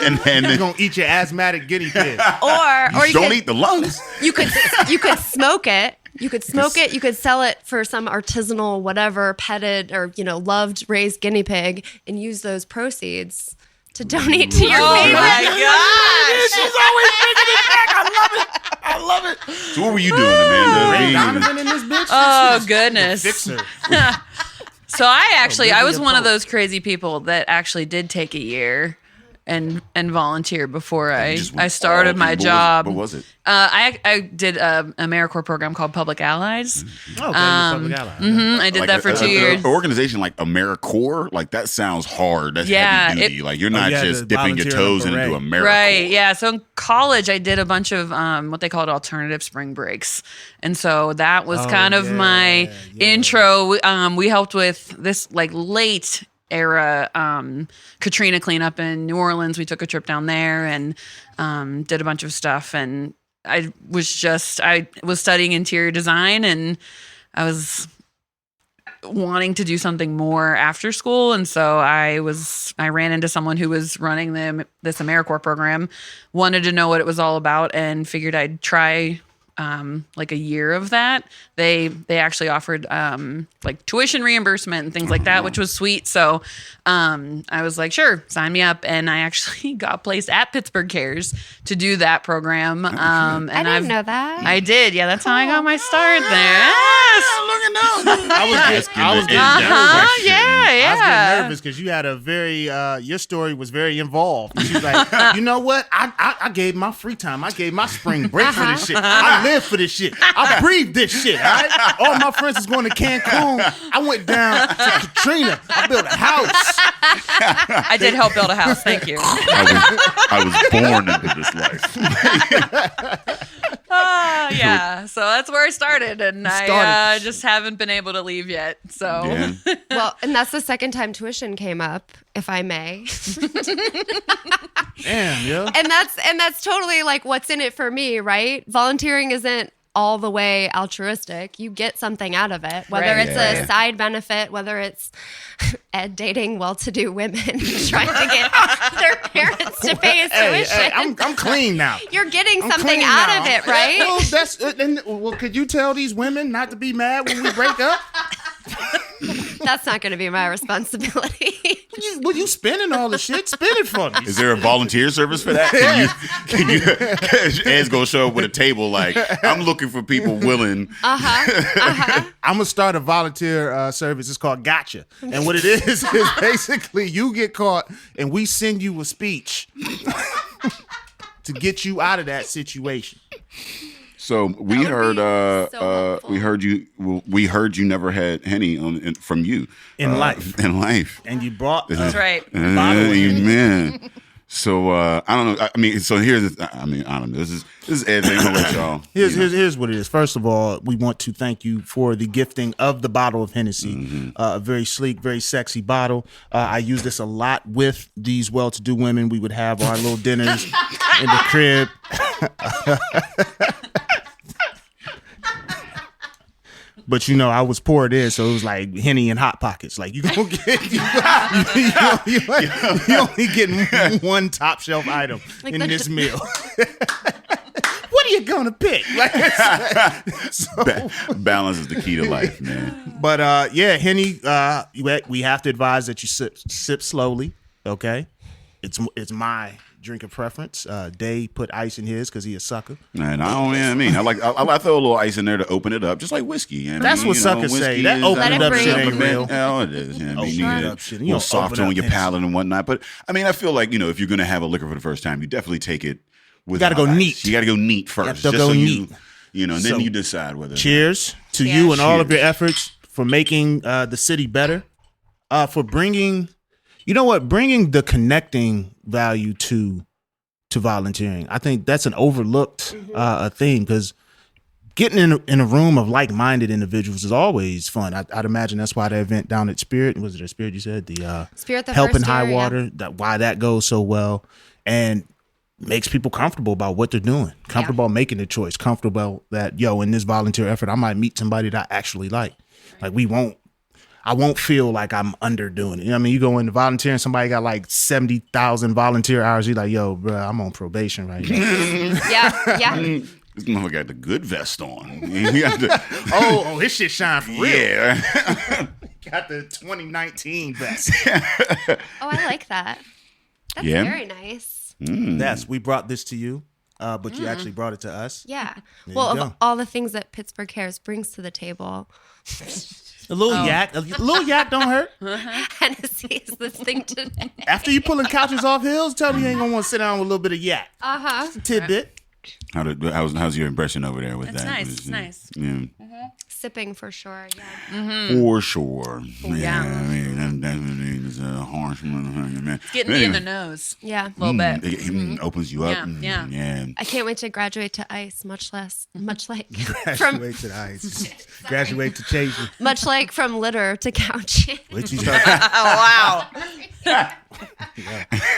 and You're gonna eat your asthmatic guinea pig. Or you don't could, eat the lungs. You could smoke it You could smoke it. You could sell it for some artisanal, whatever, petted or, loved, raised guinea pig and use those proceeds to donate to your favorite. my gosh. She's always bringing it back. I love it. So what were you doing, Amanda? Ray Donovan in this bitch? Oh, goodness. Fixer. So I was Olivia one of Pope. those crazy people that actually did take a year and volunteer before I started my job. What was it? I did an AmeriCorps program called Public Allies. Oh, Public Ally. I did that for 2 years. An organization like AmeriCorps, like that sounds hard. That's heavy duty. Like you're not you had just to dipping your volunteer toes in a into parade. AmeriCorps. Right, yeah. So in college, I did a bunch of what they called alternative spring breaks. And so that was kind of my intro. We helped with this like late era Katrina cleanup in New Orleans. We took a trip down there and did a bunch of stuff. And I was studying interior design, and I was wanting to do something more after school. And so I ran into someone who was running this AmeriCorps program, wanted to know what it was all about, and figured I'd try like a year of that. They actually offered like tuition reimbursement and things like that, which was sweet. So I was like, sure, sign me up. And I actually got placed at Pittsburgh Cares to do that program. And I didn't know that. I did. Yeah, that's how I got my start there. Yes. I was getting Yeah. I was getting nervous because you had a very your story was very involved. She's like, you know what? I gave my free time. I gave my spring break for this shit. I live for this shit. I breathe this shit. All right? All my friends is going to Cancun. I went down to Katrina. I built a house. I did help build a house. Thank you. I was born into this life. Yeah. So that's where I started, and I just haven't been able to leave yet. So Yeah. Well, and that's the second time tuition came up, if I may. Damn, yeah. And that's totally like what's in it for me, right? Volunteering isn't all the way altruistic. You get something out of it, whether Right. it's a side benefit, whether it's Ed dating well-to-do women trying to get their parents to pay his tuition. Hey, I'm clean now. You're getting I'm something clean out now. of it, right? Well, could you tell these women not to be mad when we break up? That's not going to be my responsibility. Well, you spending all the shit? Spend it for me. Is there a volunteer service for that? Can you Ed's gonna show up with a table like, I'm looking for people willing. I'm gonna start a volunteer service. It's called Gotcha, and what it is basically you get caught, and we send you a speech to get you out of that situation. So we heard, so we heard you never had Henny from you In life. And you brought that's right. Amen. So I don't know. I mean, so here's. I don't know. This is Ed. I'm gonna let y'all. Here's what it is. First of all, we want to thank you for the gifting of the bottle of Hennessy. Mm-hmm. A very sleek, very sexy bottle. I use this a lot with these well-to-do women. We would have our little dinners in the crib. But I was poured in, so it was like Henny and Hot Pockets. Like you gonna get, you only get one top shelf item Like in the- this meal. What are you gonna pick? Like, Balance is the key to life, man. but Henny, we have to advise that you sip slowly. Okay, it's my drink of preference. Day put ice in his because he a sucker. And I throw a little ice in there to open it up, just like whiskey. That's what suckers say. That open it up shit ain't real. Oh, it is. Yeah, I mean, you Open need it it up shit. a You little don't soft open on up your Hennessy. palate and whatnot. But I mean, I feel like if you're gonna have a liquor for the first time, you definitely take it with. gotta go ice. neat. You got to go neat first. to just go so neat. and then So, you decide whether. Cheers to Yeah. you and all of Cheers. your efforts for making the city better. For bringing, bringing the connecting value to volunteering. I think that's an overlooked thing because getting in a room of like-minded individuals is always fun. I'd imagine that's why the event down at Spirit, was it a Spirit you said? The Spirit the Helping first High year, Water, why that goes so well and makes people comfortable about what they're doing, comfortable making the choice, comfortable that, in this volunteer effort, I might meet somebody that I actually like. Like I won't feel like I'm underdoing it. You know what I mean? You go into volunteering, somebody got like 70,000 volunteer hours. You're like, yo, bro, I'm on probation right now. Yeah. This motherfucker got the good vest on. He got the, Oh, his shit shine for real. yeah. Got the 2019 vest. Oh, I like that. That's Yeah. very nice. Yes, we brought this to you, but you actually brought it to us. Yeah. There Well, you of go. all the things that Pittsburgh Cares brings to the table, A little yak don't hurt. Hennessy is the thing today. After you pulling couches off hills, tell me you ain't gonna want to sit down with a little bit of yak. Tidbit. How's your impression over there with It's that? nice. Was It's it- nice. Yeah. Sipping for sure. Yeah. For sure. Yeah. I mean, that definitely is a harsh motherfucker, man. Getting me in the nose. Yeah. A little bit. It opens you up. Yeah, yeah. I can't wait to graduate to ice, much like Graduate to the ice. Graduate to chasing. much like from litter to couching. What you start? Oh, wow.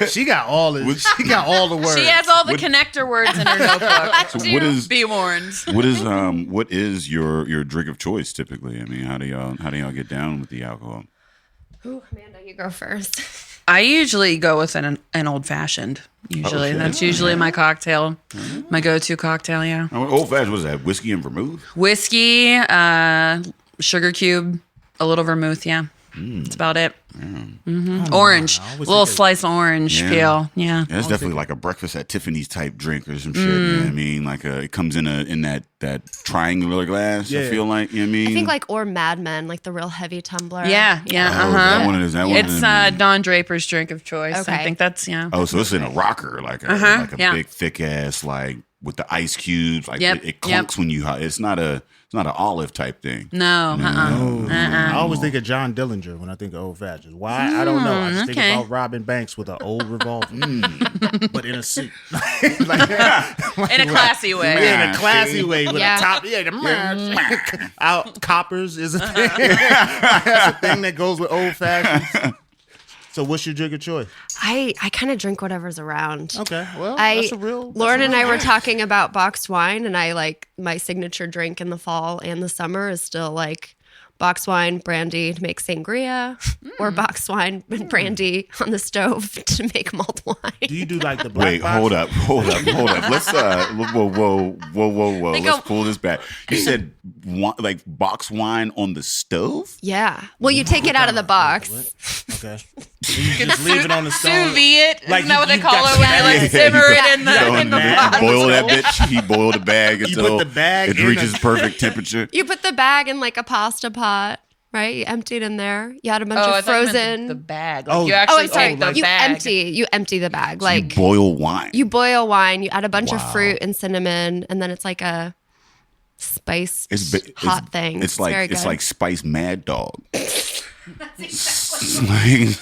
She got all the. She got all the words. She has all the connector words in her notebook. So what is Be warned. what is your drink of choice typically? I mean, how do y'all get down with the alcohol? Ooh, Amanda, you go first. I usually go with an old fashioned. Usually, shit. that's usually my cocktail, my go-to cocktail. Yeah, Old fashioned, what is that? Whiskey and vermouth? whiskey, sugar cube, a little vermouth. Yeah, that's about it. Orange, I a always little think that- slice of orange Yeah. peel. Yeah. Yeah, it's definitely like a breakfast at Tiffany's type drink or some shit. You know what I mean? Like it comes in that triangular glass. I Yeah. feel like, you know what I mean? I think like or Mad Men, like the real heavy tumbler. Yeah, yeah, Oh, that one is that one. It's Don Draper's drink of choice. I Okay. think that's Oh, so it's in a rocker, like a yeah. big thick ass, like with the ice cubes. Like Yep, it clunks when you. It's not an olive type thing. No, I always think of John Dillinger when I think of old fashions. Why? I don't know. I just okay. think about Robin Banks with an old revolver, but in a suit. in a classy way. Yeah, in a classy way with Yeah. a top. Yeah, the out coppers is a thing. That's a thing that goes with old fashions. So, what's your drink of choice? I kind of drink whatever's around. Okay, well, Lauren that's a real. and I were talking about boxed wine, and I like my signature drink in the fall and the summer is still like boxed wine, brandy to make sangria, or boxed wine and brandy on the stove to make mulled wine. Do you do like the black Wait, box? hold up. Let's whoa. Let's pull this back. You said like box wine on the stove? Yeah. Well, you take it out of the box. Okay. You just leave it on the stove. Sous vide. Like Isn't that what they you call got it when they like Yeah. simmer it in So the man, pot? boil that bitch. He boiled the bag You until put the bag it in reaches a- perfect temperature. You put the bag in like a pasta pot, right? You empty it in there. You add a bunch Oh, I of thought you meant frozen. the bag. Like Oh. you Oh, actually I'm sorry. take the You bag. empty the bag. You Like boil wine. you boil wine, you add a bunch of Wow. fruit and cinnamon, and then it's like a spiced hot thing. It's very good. like Spice Mad Dog.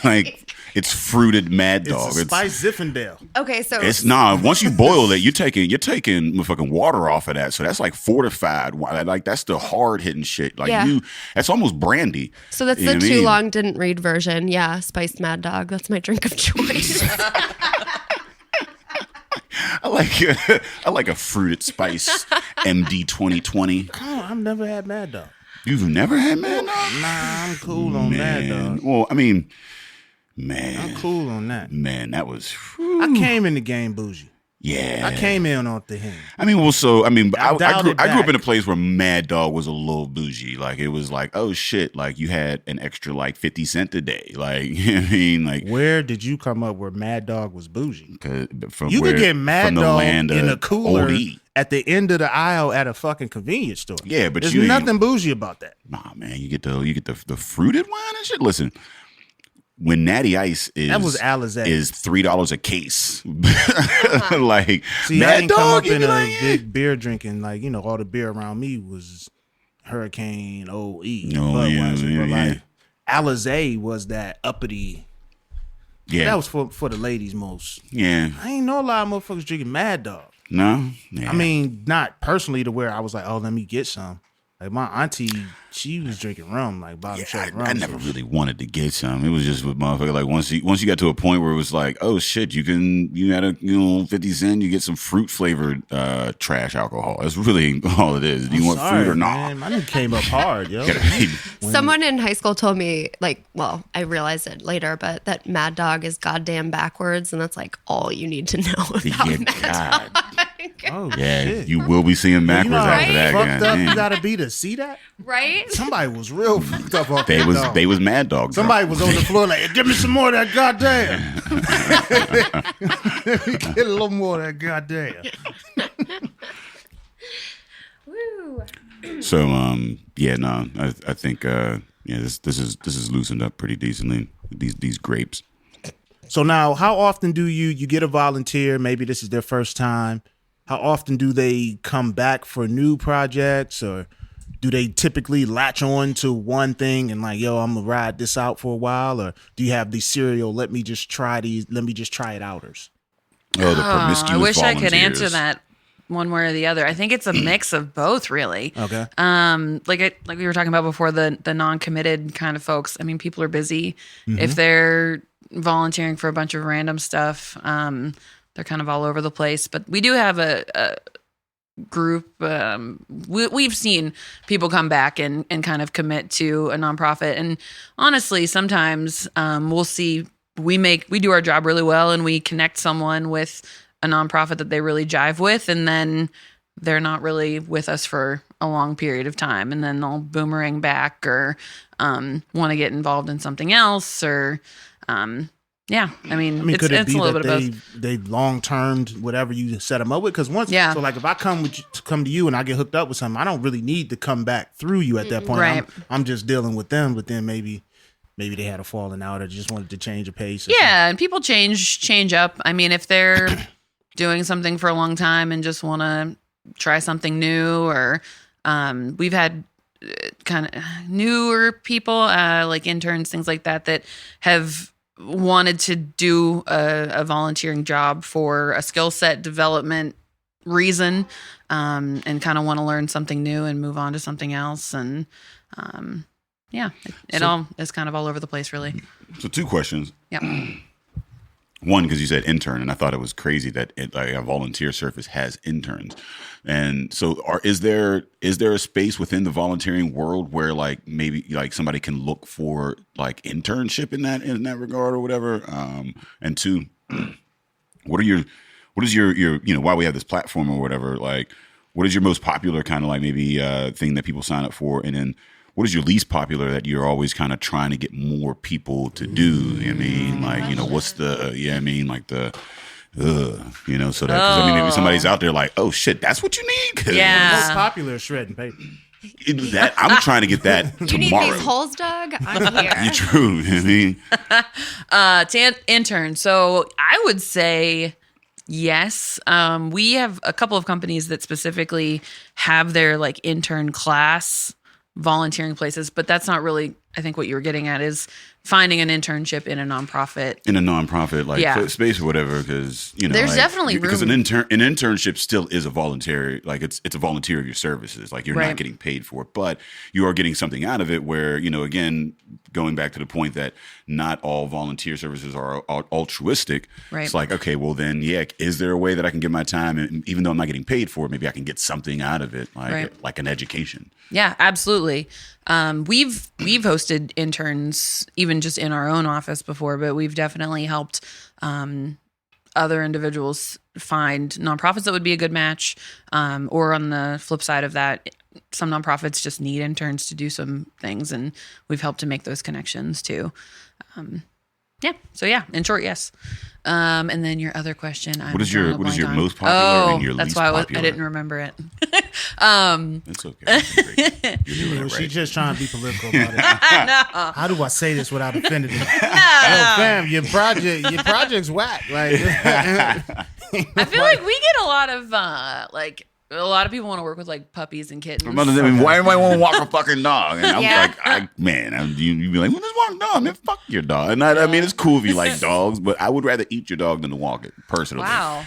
like it's fruited Mad Dog. It's a Spice Zinfandel. Okay, so It's once you boil it, you're taking fucking water off of that. So that's like fortified. Like that's the hard hitting shit. Like Yeah. that's almost brandy. So that's You know the what I too mean? long didn't read version. Yeah, spiced Mad Dog. That's my drink of choice. I like a fruited spice MD 2020. Oh, I've never had Mad Dog. You've never had Mad Dog? Nah, I'm cool on Mad Dog. Well, I mean, I'm cool on that. man, that was I came in the game bougie. yeah. I came in off the hen. I mean, well, so I mean, I dialed grew it up back. in a place where Mad Dog was a little bougie. Like it was like, oh shit, like you had an extra like 50 cent a day. Like you know what I mean, like Where did you come up where Mad Dog was bougie? from You could get Mad from the Dog land in of a cooler OD. at the end of the aisle at a fucking convenience store. Yeah, but there's you ain't- nothing bougie about that. Nah, man, you get the fruited wine and shit. Listen, when Natty Ice is That was Alizé. is $3 a case. Like See, I Mad didn't come Dog, up you in be a like, yeah. big beer drinking. Like, you know, all the beer around me was Hurricane OE. Oh, yeah, Budweiser, but yeah. like Alizé was that uppity. Yeah, That was for the ladies most. yeah. I ain't know a lot of motherfuckers drinking Mad Dog. No, yeah. I mean, not personally to where I was like, oh, let me get some. Like my auntie, she was drinking rum, like bottom shelf rum. I never really wanted to get some. It was just with motherfucker. Like once you got to a point where it was like, oh shit, you had a 50 cent, you get some fruit flavored trash alcohol. That's really all it is. Do you want fruit or not? Man, my nigga came up hard, yo. Someone in high school told me, like, well, I realized it later, but that Mad Dog is goddamn backwards, and that's like all you need to know about Yeah, Mad God. Dog. Oh, Yeah, shit. you will be seeing backwards after that. Fucked up you goddamn. gotta be to see that? Right? Somebody was real fucked up off They that was dog. they was mad dogs. bro. Somebody was on the floor like, give me some more of that goddamn. Get a little more of that goddamn. Woo. So yeah, no, I think this is loosened up pretty decently. These grapes. So now, how often do you get a volunteer? Maybe this is their first time. How often do they come back for new projects, or do they typically latch on to one thing and like, yo, I'm gonna ride this out for a while, or do you have these serial? Let me just try it outers. Oh, the promiscuous I wish I could volunteers. answer that one way or the other. I think it's a mix of both, really. Okay. Like we were talking about before, the non-committed kind of folks. I mean, people are busy. If they're volunteering for a bunch of random stuff, they're kind of all over the place. But we do have a group. We've seen people come back and kind of commit to a nonprofit. And honestly, sometimes we'll see we do our job really well, and we connect someone with a nonprofit that they really jive with, and then they're not really with us for a long period of time, and then they'll boomerang back or want to get involved in something else, or yeah. I mean could it it's be a little that bit of both. they long termed whatever you set them up with? Because once, Yeah. so like if I come to you and I get hooked up with something, I don't really need to come back through you at that point. Right. I'm just dealing with them, but then maybe they had a falling out or just wanted to change a pace. Or Yeah, and people change up. I mean, if they're doing something for a long time and just want to try something new, or we've had kind of newer people, like interns, things like that have wanted to do a volunteering job for a skill set development reason, and kind of want to learn something new and move on to something else. And yeah, it all is kind of all over the place, really. So 2 questions. Yeah. One, because you said intern, and I thought it was crazy that a volunteer service has interns. And so, is there a space within the volunteering world where like maybe like somebody can look for like internship in that regard or whatever? And 2, what is your why we have this platform or whatever? Like, what is your most popular kind of like maybe thing that people sign up for, and then what is your least popular that you're always kind of trying to get more people to do? I mean, like, what's the, like the, so that, 'cause I mean, if somebody's out there like, oh shit, that's what you need? 'Cause Yeah. most popular is shredding paper. that I'm trying to get that You tomorrow. need these holes dug? I'm here. You're true. I mean, To intern. So I would say yes. We have a couple of companies that specifically have their like intern class volunteering places, but that's not really, I think what you were getting at is finding an internship in a nonprofit. in a nonprofit like Yeah. space or whatever, because There's like, definitely because room. an internship still is a voluntary, like it's a volunteer of your services, like you're Right. not getting paid for it, but you are getting something out of it. Where again, going back to the point that not all volunteer services are altruistic. Right. It's like, okay, well then, yeah, is there a way that I can get my time, and even though I'm not getting paid for it, maybe I can get something out of it, like an education. Yeah, absolutely. We've hosted interns even just in our own office before, but we've definitely helped other individuals find nonprofits that would be a good match. Or on the flip side of that, some nonprofits just need interns to do some things, and we've helped to make those connections too. Yeah. So yeah, in short, yes. And then your other question. What is your most popular and your that's least why popular? I didn't remember it. It's okay. You're doing it She's right. just trying to be political about it. How do I say this without offending them? Yo, fam, your project's whack. Like, I feel like we get a lot of a lot of people want to work with like puppies and kittens. Why do I want to walk a fucking dog? And I'm Yeah. like, you'd be like, well, let's walk a dog. Man, fuck your dog. And I mean, it's cool if you like dogs, but I would rather eat your dog than to walk it, personally. Wow.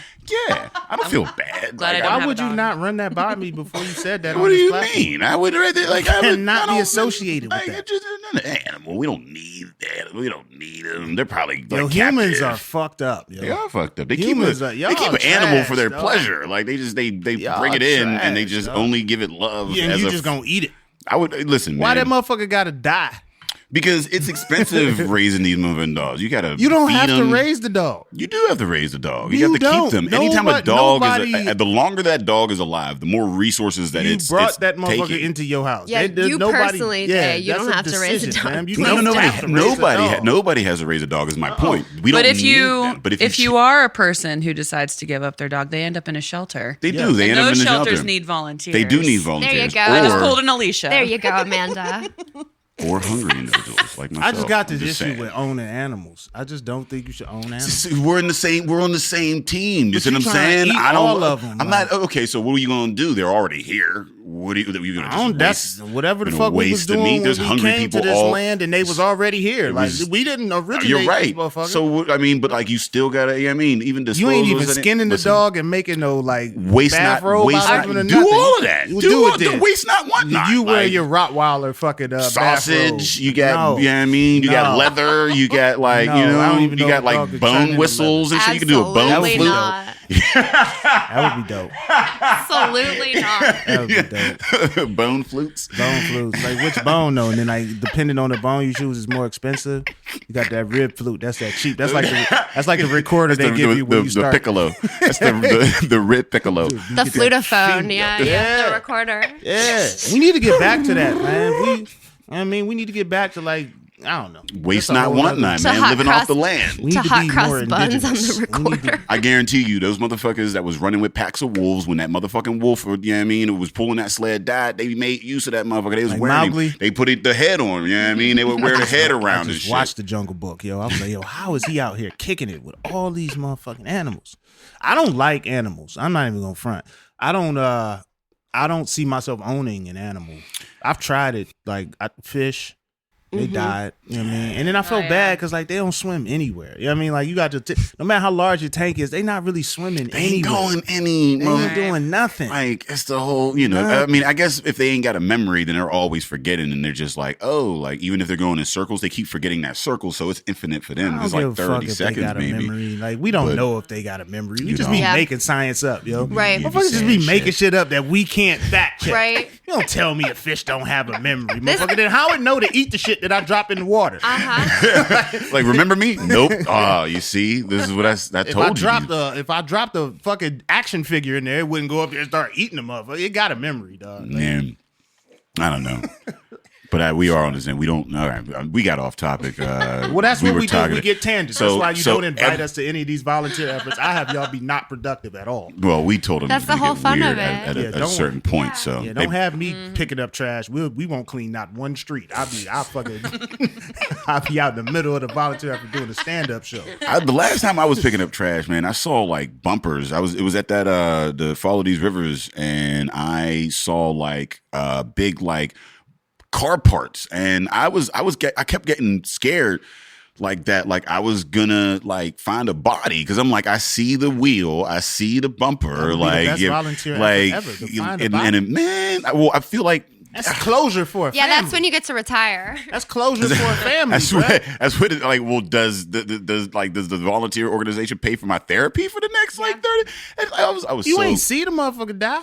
Yeah, I don't feel bad. glad I Like, don't why have would a you dog. not run that by me before you said that? what on do this you platform? mean? I would rather I Cannot be don't- associated with like, that. It's just an animal. We don't need that. We don't need them. They're probably like Yo, humans captive. are fucked up. Yo. They are fucked up. They Humans keep are- they y'all keep an trash, animal for their dog. pleasure. Like they Y'all bring it in and they trash, just dog. only give it love. Yeah, and as you a just gonna eat it. I would listen, Why man. that motherfucker gotta die? Because it's expensive raising these moving dogs. You gotta. You don't feed have them. to raise the dog. You do have to raise the dog. You, You have to don't. keep them. Nobody- Anytime a dog nobody- is, the longer that dog is alive, the more resources that You it's brought that motherfucker taking. into your house. Yeah, There's you personally, Jay, you that's don't a have to raise a decision, dog. man. You Please don't don't. have to raise a dog. Nobody has to raise a dog. Is my point. We don't. But if need you that. But if you are a person who decides to give up their dog, they end up in a shelter. they do. They And end up in those the shelters shelter. need volunteers. They do need volunteers. go. I just Or, pulled an Alicia. There you go, Amanda. or hungry individuals like myself. I just got this I'm just issue saying. with owning animals. I just don't think you should own animals. We're on the same team. You But see what I'm you trying to saying? eat I don't. all of them, I'm not okay. So what are you gonna do? They're already here. What are you gonna I don't. just That's waste? whatever the you know, fuck we was waste the doing meat? when There's we hungry came to people this all- land, and they was already here. It Like was- we didn't originate. You're right. This motherfucker. So I mean, but like you still gotta. I mean, even you ain't even disposals and it- skinning the listen, dog and making no like Waste not. bathrobe Waste out of it or not. Do nothing. all of that. You Do it all- then. waste not. Want not. You wear Like, your Rottweiler fucking sausage. bathrobe. You got. No. You know what I mean? You got No. leather. You got like No, you I don't know. even You know got if like dog is turning bone into whistles and shit. You can do a bone Absolutely flute. not. That would be dope. Absolutely not. That would be dope. Bone flutes. Bone flutes. Like which bone though? And then like depending on the bone you choose is more expensive. You got that rib flute. That's that cheap. That's like the recorder they give you when you start. The piccolo. That's the rib piccolo. The flutophone, Yeah. the recorder. Yeah, we need to get back to that, man. We need to get back to like I don't know. Waste That's a not, whole want nother- not, To man. hot Living crust- off the land. We To need to hot be crust more buns on indigenous. the We need to- recorder. I guarantee you, those motherfuckers that was running with packs of wolves when that motherfucking wolf, you know what I mean, who was pulling that sled died, they made use of that motherfucker. They was Like wearing Mowgli? him. They put the head on, you know what I mean? They would wear the head I around and just shit. watched the Jungle Book, yo. I was like, yo, how is he out here kicking it with all these motherfucking animals? I don't like animals. I'm not even gonna front. I don't see myself owning an animal. I've tried it, like fish. They died, you know what I mean? And then I felt bad because like they don't swim anywhere. You know what I mean? Like you got to, no matter how large your tank is, they not really swimming They ain't anywhere. going any. They ain't doing nothing. Like it's the whole, you know. I mean, I guess if they ain't got a memory, then they're always forgetting, and they're just like, oh, like even if they're going in circles, they keep forgetting that circle, so it's infinite for them. I It's don't like give a fuck 30 if they seconds, got a maybe. memory. Like we don't But know if they got a memory. We you just don't. be Yeah. making science up, yo. Right. You be Motherfuckers just be saying making shit. shit up that we can't fact check. Right. You don't tell me a fish don't have a memory, motherfucker. Then how it know to eat the shit that I drop in the water? Like, remember me? Nope. Oh, you see, this is what I If told I you. dropped the fucking action figure in there, it wouldn't go up there and start eating the motherfucker. It got a memory, dog. Man, I don't know. But we are on this end. We don't. All right, we got off topic. Well, that's what were we do. talking- We get tangents. So- That's why you so don't invite us to any of these volunteer efforts. I have y'all be not productive at all. Well, we told them That's it was the whole gonna get fun of weird at it. a- Yeah, at a don't- certain point. So Yeah, they- don't have me picking up trash. We won't clean not one street. I'll be out in the middle of the volunteer effort doing a stand up show. The last time I was picking up trash, man, I saw like bumpers. It was at that the Follow These Rivers, and I saw like big like car parts, and I kept getting scared like that, like I was gonna like find a body because I'm like I see the wheel, I see the bumper, That would be the like best yeah, volunteer like effort ever, to find a and body. man, I feel like. That's closure for a Yeah, family. that's when you get to retire. That's closure for a family. That's what it, like. Well, does the volunteer organization pay for my therapy for the next like 30? And I was You so, ain't see the motherfucker die.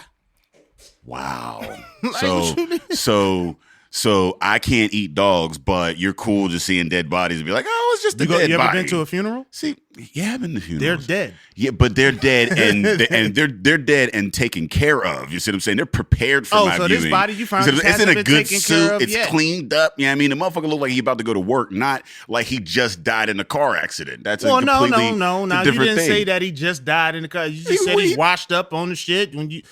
wow. Like, what you mean? So I can't eat dogs, but you're cool just seeing dead bodies and be like, oh, it's just a dead You ever body. been to a funeral? See, yeah, I've been to They're funerals. dead. Yeah, but they're dead and they're dead and taken care of. You see what I'm saying? They're prepared for my so viewing. this body you found see what I'm just saying? It's in a hasn't been good taken suit. care of It's yet. cleaned up. Yeah, I mean, the motherfucker look like he about to go to work, not like he just died in a car accident. That's Well, a completely no. Now you different didn't thing. say that he just died in the car. You just said he washed up on the shit. When you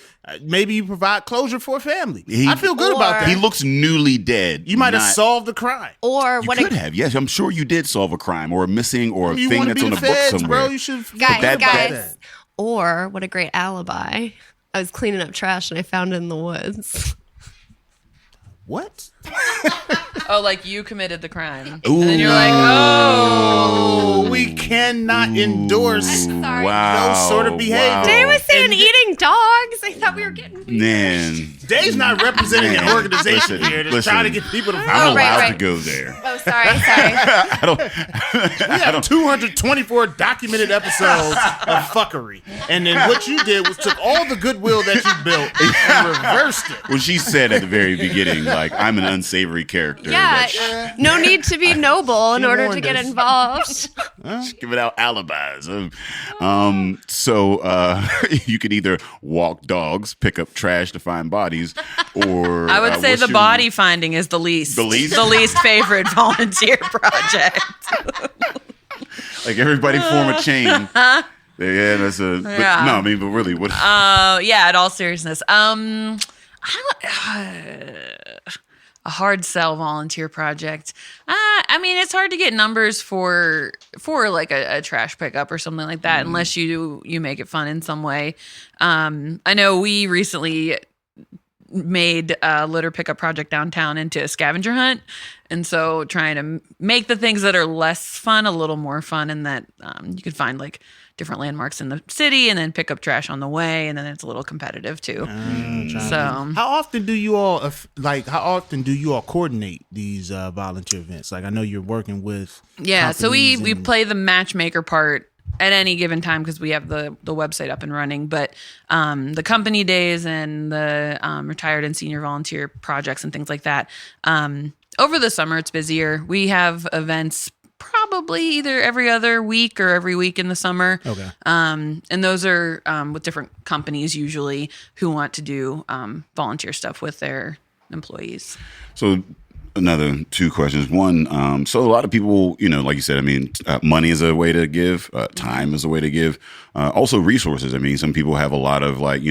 maybe you provide closure for a family. I feel good about that. He looks newly dead. You might have not- solved the crime. Or You what could a have, yes. I'm sure you did solve a crime or a missing or a You thing wanna that's be on the a book feds, somewhere. bro. You should guys, that- guys. Or what a great alibi. I was cleaning up trash and I found it in the woods. What? Oh, like you committed the crime. Ooh. And then you're like, oh. We cannot endorse Sorry. Wow. those sort of behavior. Wow. Jay was saying eating dogs. I thought we were getting weird. Man, Dave's not representing an organization listen, here that's listen. trying to get people to vote. I'm allowed right. to go there. Oh, sorry. We have 224 documented episodes of fuckery. And then what you did was took all the goodwill that you built and reversed it. Well, she said at the very beginning, like, I'm an unsavory character. Yeah, no need to be noble in order to warned get us. involved. Giving out alibis. So you could either walk dogs, pick up trash to find bodies, or I would say what's the your- body finding is the least. The least? The least favorite volunteer project. like everybody form a chain. Yeah, that's a. But, Yeah. No, I mean, but really, what? Yeah, in all seriousness. I don't, a hard sell volunteer project. I mean, it's hard to get numbers for like a trash pickup or something like that, unless you make it fun in some way. I know we recently made a litter pickup project downtown into a scavenger hunt, and so trying to make the things that are less fun a little more fun, and that you could find like different landmarks in the city and then pick up trash on the way, and then it's a little competitive too. So How often do you all coordinate these volunteer events? Like, I know you're working with so we companies and- play the matchmaker part at any given time because we have the website up and running, but the company days and the retired and senior volunteer projects and things like that, over the summer it's busier. We have events probably either every other week or every week in the summer. Okay. And those are with different companies usually who want to do volunteer stuff with their employees. So another two questions. One, so a lot of people, like you said, I mean, money is a way to give, time is a way to give, also resources. I mean, some people have a lot of like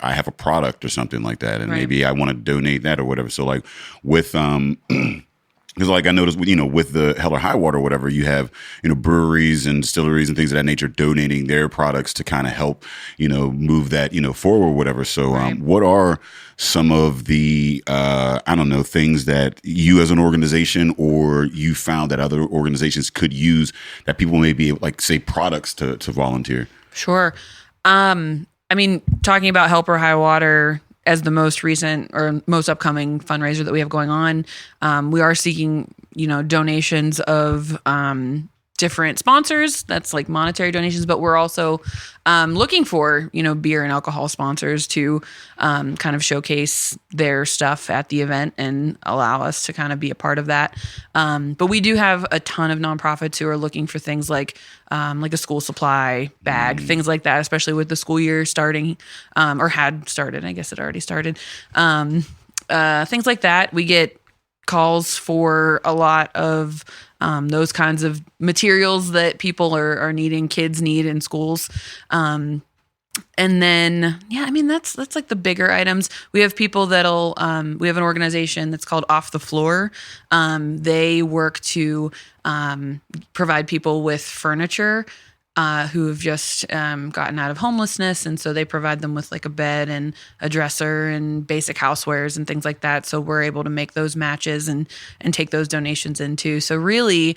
I have a product or something like that, and Right. maybe I want to donate that or whatever. So like with, because like I noticed, with the Hell or High Water or whatever, you have, breweries and distilleries and things of that nature donating their products to kind of help, move that, forward or whatever. So Right. what are some of the, things that you as an organization or you found that other organizations could use that people may be able, like say products to volunteer? Sure. I mean, talking about Help or High Water as the most recent or most upcoming fundraiser that we have going on, we are seeking, donations of different sponsors. That's like monetary donations, but we're also looking for, beer and alcohol sponsors to kind of showcase their stuff at the event and allow us to kind of be a part of that. But we do have a ton of nonprofits who are looking for things like a school supply bag, things like that, especially with the school year starting or had started. I guess it already started. Things like that. We get calls for a lot of those kinds of materials that people are needing, kids need in schools. And then, that's like the bigger items. We have people that'll, we have an organization that's called Off the Floor. They work to provide people with furniture who have just gotten out of homelessness. And so they provide them with like a bed and a dresser and basic housewares and things like that. So we're able to make those matches and take those donations in too. So really,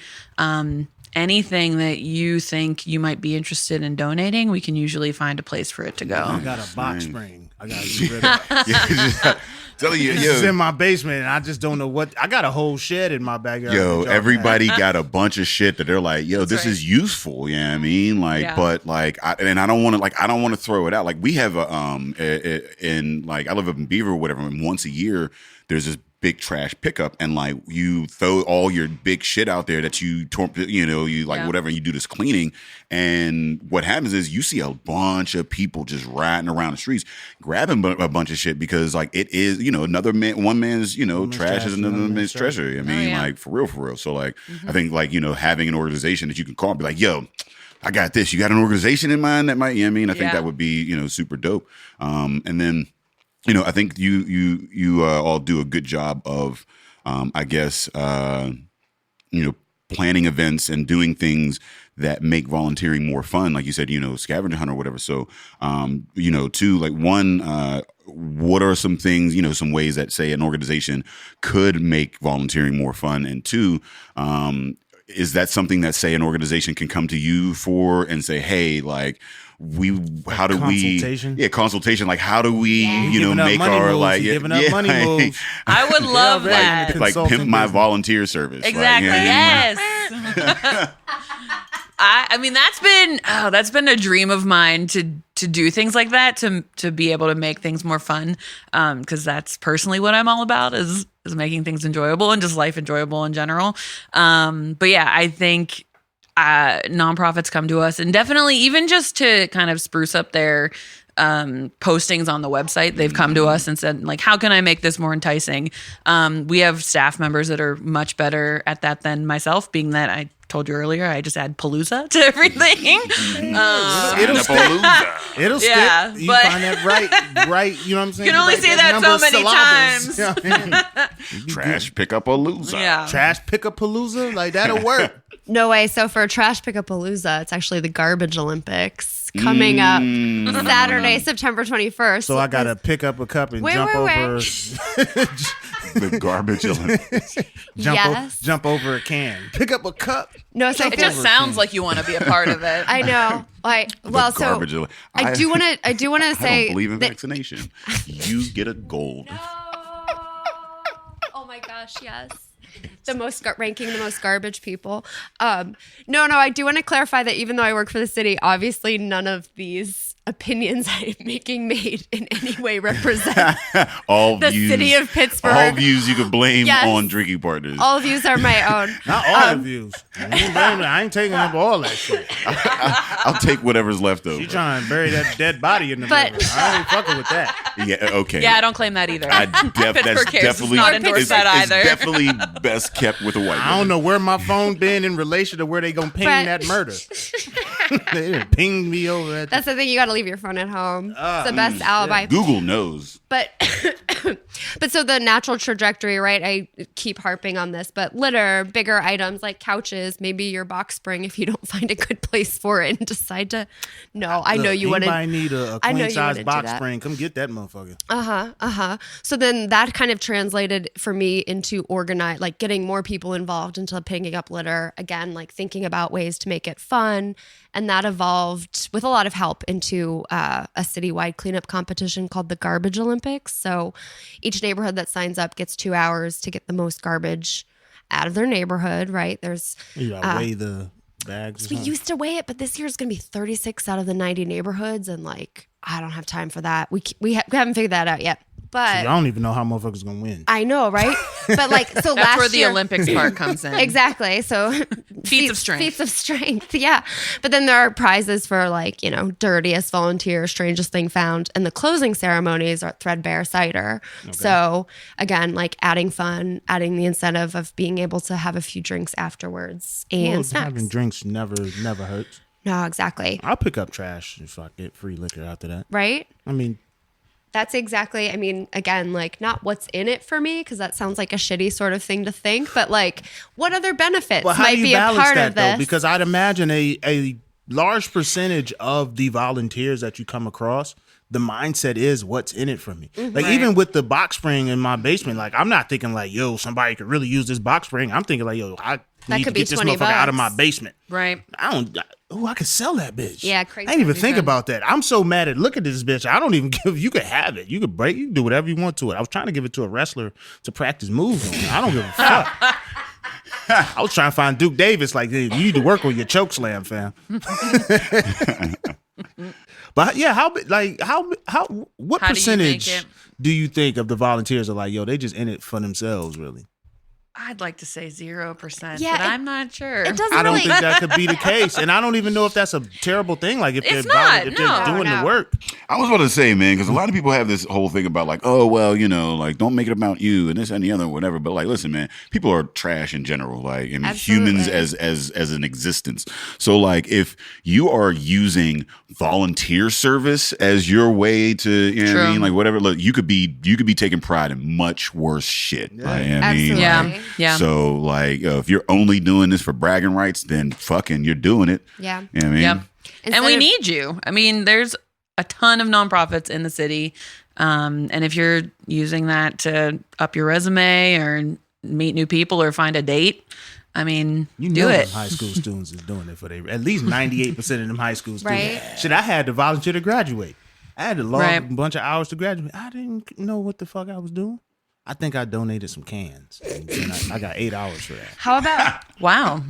anything that you think you might be interested in donating, we can usually find a place for it to go. I got a box spring. I got to get rid of. Tell you, This is in my basement, and I just don't know what. I got a whole shed in my backyard. Everybody got a bunch of shit that they're like, this right. is useful. You know what I mean? Like, Yeah. but like, I don't want to throw it out. Like, we have I live up in Beaver or whatever, and once a year there's this big trash pickup, and like you throw all your big shit out there that you whatever, and you do this cleaning, and what happens is you see a bunch of people just riding around the streets grabbing a bunch of shit because like it is one man's trash is another man's treasure. I mean, like for real. So like I think like having an organization that you can call and be like, yo, I got this. You got an organization in mind that might, I think that would be super dope. And then I think you all do a good job of, planning events and doing things that make volunteering more fun. Like you said, scavenger hunt or whatever. So, two, like one, what are some things, some ways that say an organization could make volunteering more fun? And two, is that something that, say, an organization can come to you for and say, hey, like, consultation? Like, how do we, make our, moves, like, giving up money moves. I would love that. Like, pimp my volunteer service. Exactly. Like, yes. I mean, that's been a dream of mine to do things like that, to be able to make things more fun. Cause that's personally what I'm all about is making things enjoyable and just life enjoyable in general. But yeah, I think, nonprofits come to us, and definitely even just to kind of spruce up their postings on the website, they've come to us and said, like, how can I make this more enticing? We have staff members that are much better at that than myself, being that I told you earlier, I just add Palooza to everything. It'll stick. It'll yeah, stick. You but find that right. You know what I'm saying? You can only say that so many times. You know what I mean? Trash pickup a loser. Yeah. Trash pickup Palooza, like that'll work. No way. So for Trash Pick-a-Palooza, it's actually the Garbage Olympics coming up Saturday, September 21st. So I gotta pick up a cup and jump over the Garbage Olympics. Jump over a can. Pick up a cup. No, so It just sounds like you want to be a part of it. I know. I do want to. I do want to say. I don't believe in vaccination. You get a gold. Oh my gosh, yes. Ranking the most garbage people. No, I do want to clarify that even though I work for the city, obviously none of these opinions I'm making made in any way represent all the views, city of Pittsburgh. All views you could blame Yes. on Drinking Partners. All views are my own. Not all the views. I ain't taking up all that shit. I'll take whatever's left over. She trying to bury that dead body in the river. I ain't fucking with that. Yeah, okay. Yeah, I don't claim that either. That's definitely not endorse that either. It's definitely best kept with a white I don't know where my phone been in relation to where they gonna ping that murder. They didn't ping me over at That's the thing. You got to leave your phone at home. It's the best alibi. Google knows. But so the natural trajectory, right? I keep harping on this, but litter, bigger items like couches, maybe your box spring if you don't find a good place for it and decide to. No, I know you want to. Anybody need a queen size box spring? Come get that motherfucker. So then that kind of translated for me into like getting more people involved into picking up litter. Again, like thinking about ways to make it fun. And that evolved with a lot of help into a citywide cleanup competition called the Garbage Olympics. So each neighborhood that signs up gets 2 hours to get the most garbage out of their neighborhood, right? You gotta weigh the bags. We used to weigh it, but this year is going to be 36 out of the 90 neighborhoods. And like, I don't have time for that. We haven't figured that out yet. But I don't even know how motherfuckers gonna win. I know, right? But like, so That's last where the year, Olympics part comes in. Exactly. So Feats of strength. Feats of strength. Yeah. But then there are prizes for like, dirtiest volunteer, strangest thing found. And the closing ceremonies are threadbare cider. Okay. So again, like adding fun, adding the incentive of being able to have a few drinks afterwards and snacks. Having drinks never hurts. No, exactly. I'll pick up trash if I get free liquor after that. Right? I mean, that's exactly, again, like not what's in it for me, because that sounds like a shitty sort of thing to think, but like what other benefits might be a part of this? Because I'd imagine a large percentage of the volunteers that you come across, the mindset is what's in it for me. Like even with the box spring in my basement, like I'm not thinking like, yo, somebody could really use this box spring. I'm thinking like, yo, I need to get this motherfucker out of my basement. Right. I could sell that bitch. Yeah, crazy. I didn't even think about that. I'm so mad at look at this bitch. I don't even give. You could have it. You could break. You can do whatever you want to it. I was trying to give it to a wrestler to practice moves on. I don't give a fuck. I was trying to find Duke Davis. Like, hey, you need to work on your choke slam, fam. But yeah, what percentage do you think of the volunteers are like, yo, they just in it for themselves, really? I'd like to say 0%, yeah, but I'm not sure. I don't think that could be the case. And I don't even know if that's a terrible thing. Like if they're doing the work. I was about to say, man, because a lot of people have this whole thing about like, oh, well, like don't make it about you and this and the other, whatever. But like, listen, man, people are trash in general. Like, humans as an existence. So like if you are using volunteer service as your way to, you know what I mean? Like whatever, look, you could be taking pride in much worse shit. Yeah. Absolutely. Yeah. So, like, if you're only doing this for bragging rights, then fucking you're doing it. Yeah. You know what I mean? Yeah. And we need you. There's a ton of nonprofits in the city. And if you're using that to up your resume or meet new people or find a date, I mean, You do know it. them high school students is doing it for at least 98% of them high school students. Right. Shit, I had to volunteer to graduate. I had to log Right. a bunch of hours to graduate. I didn't know what the fuck I was doing. I think I donated some cans. And I got 8 hours for that. How about Wow.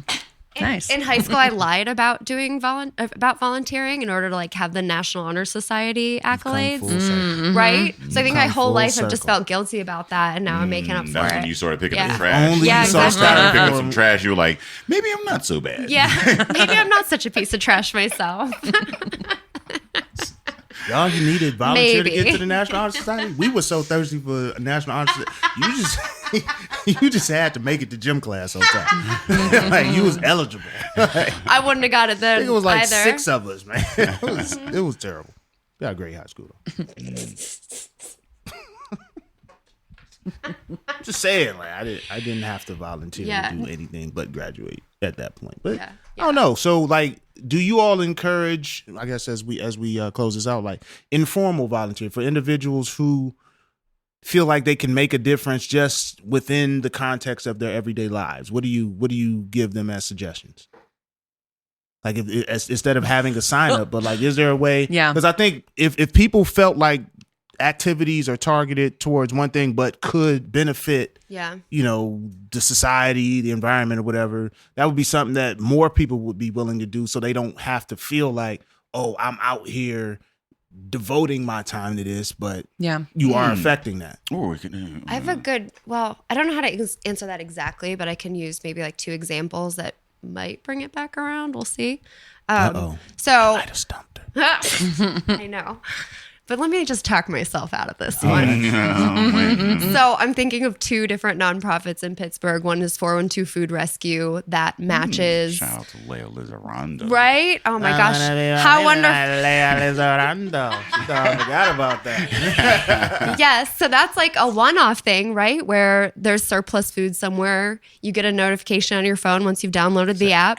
Nice. in high school? I lied about doing about volunteering in order to like have the National Honor Society Come accolades, full circle. right? So I think my Come whole full life I've just circle. felt guilty about that, and now I'm making up for That's it. when you started picking Yeah. up trash. Only Yeah, you saw exactly. Started picking up styrofoam. some trash. You were like, maybe I'm not so bad. Yeah, maybe I'm not such a piece of trash myself. Y'all, you needed volunteer to Maybe. get to the National Honor Society? We were so thirsty for a National Honor Society. You just had to make it to gym class on time. Like, you was eligible. I wouldn't have got it I then think it was like either. 6 of us, man. It was terrible. Got a great high school, though. Just saying, like I didn't have to volunteer Yeah. to do anything but graduate at that point. But Yeah. I don't know. So, like, do you all encourage? I guess as we close this out, like informal volunteer for individuals who feel like they can make a difference just within the context of their everyday lives. What do you give them as suggestions? Like, instead of having a sign up, but like, is there a way? Yeah. Because I think if people felt like activities are targeted towards one thing, but could benefit, Yeah. the society, the environment, or whatever, that would be something that more people would be willing to do, so they don't have to feel like, oh, I'm out here devoting my time to this, but Yeah. you are affecting that. Or we can, I have a good. Well, I don't know how to answer that exactly, but I can use maybe like 2 examples that might bring it back around. We'll see. So I just stumped her. I know. But let me just talk myself out of this one. So I'm thinking of 2 different nonprofits in Pittsburgh. One is 412 Food Rescue that matches. shout out to Leo Lizarando. Right? Oh my gosh. How wonderful. I forgot about that. Yes. So that's like a one-off thing, right? Where there's surplus food somewhere. You get a notification on your phone once you've downloaded the app.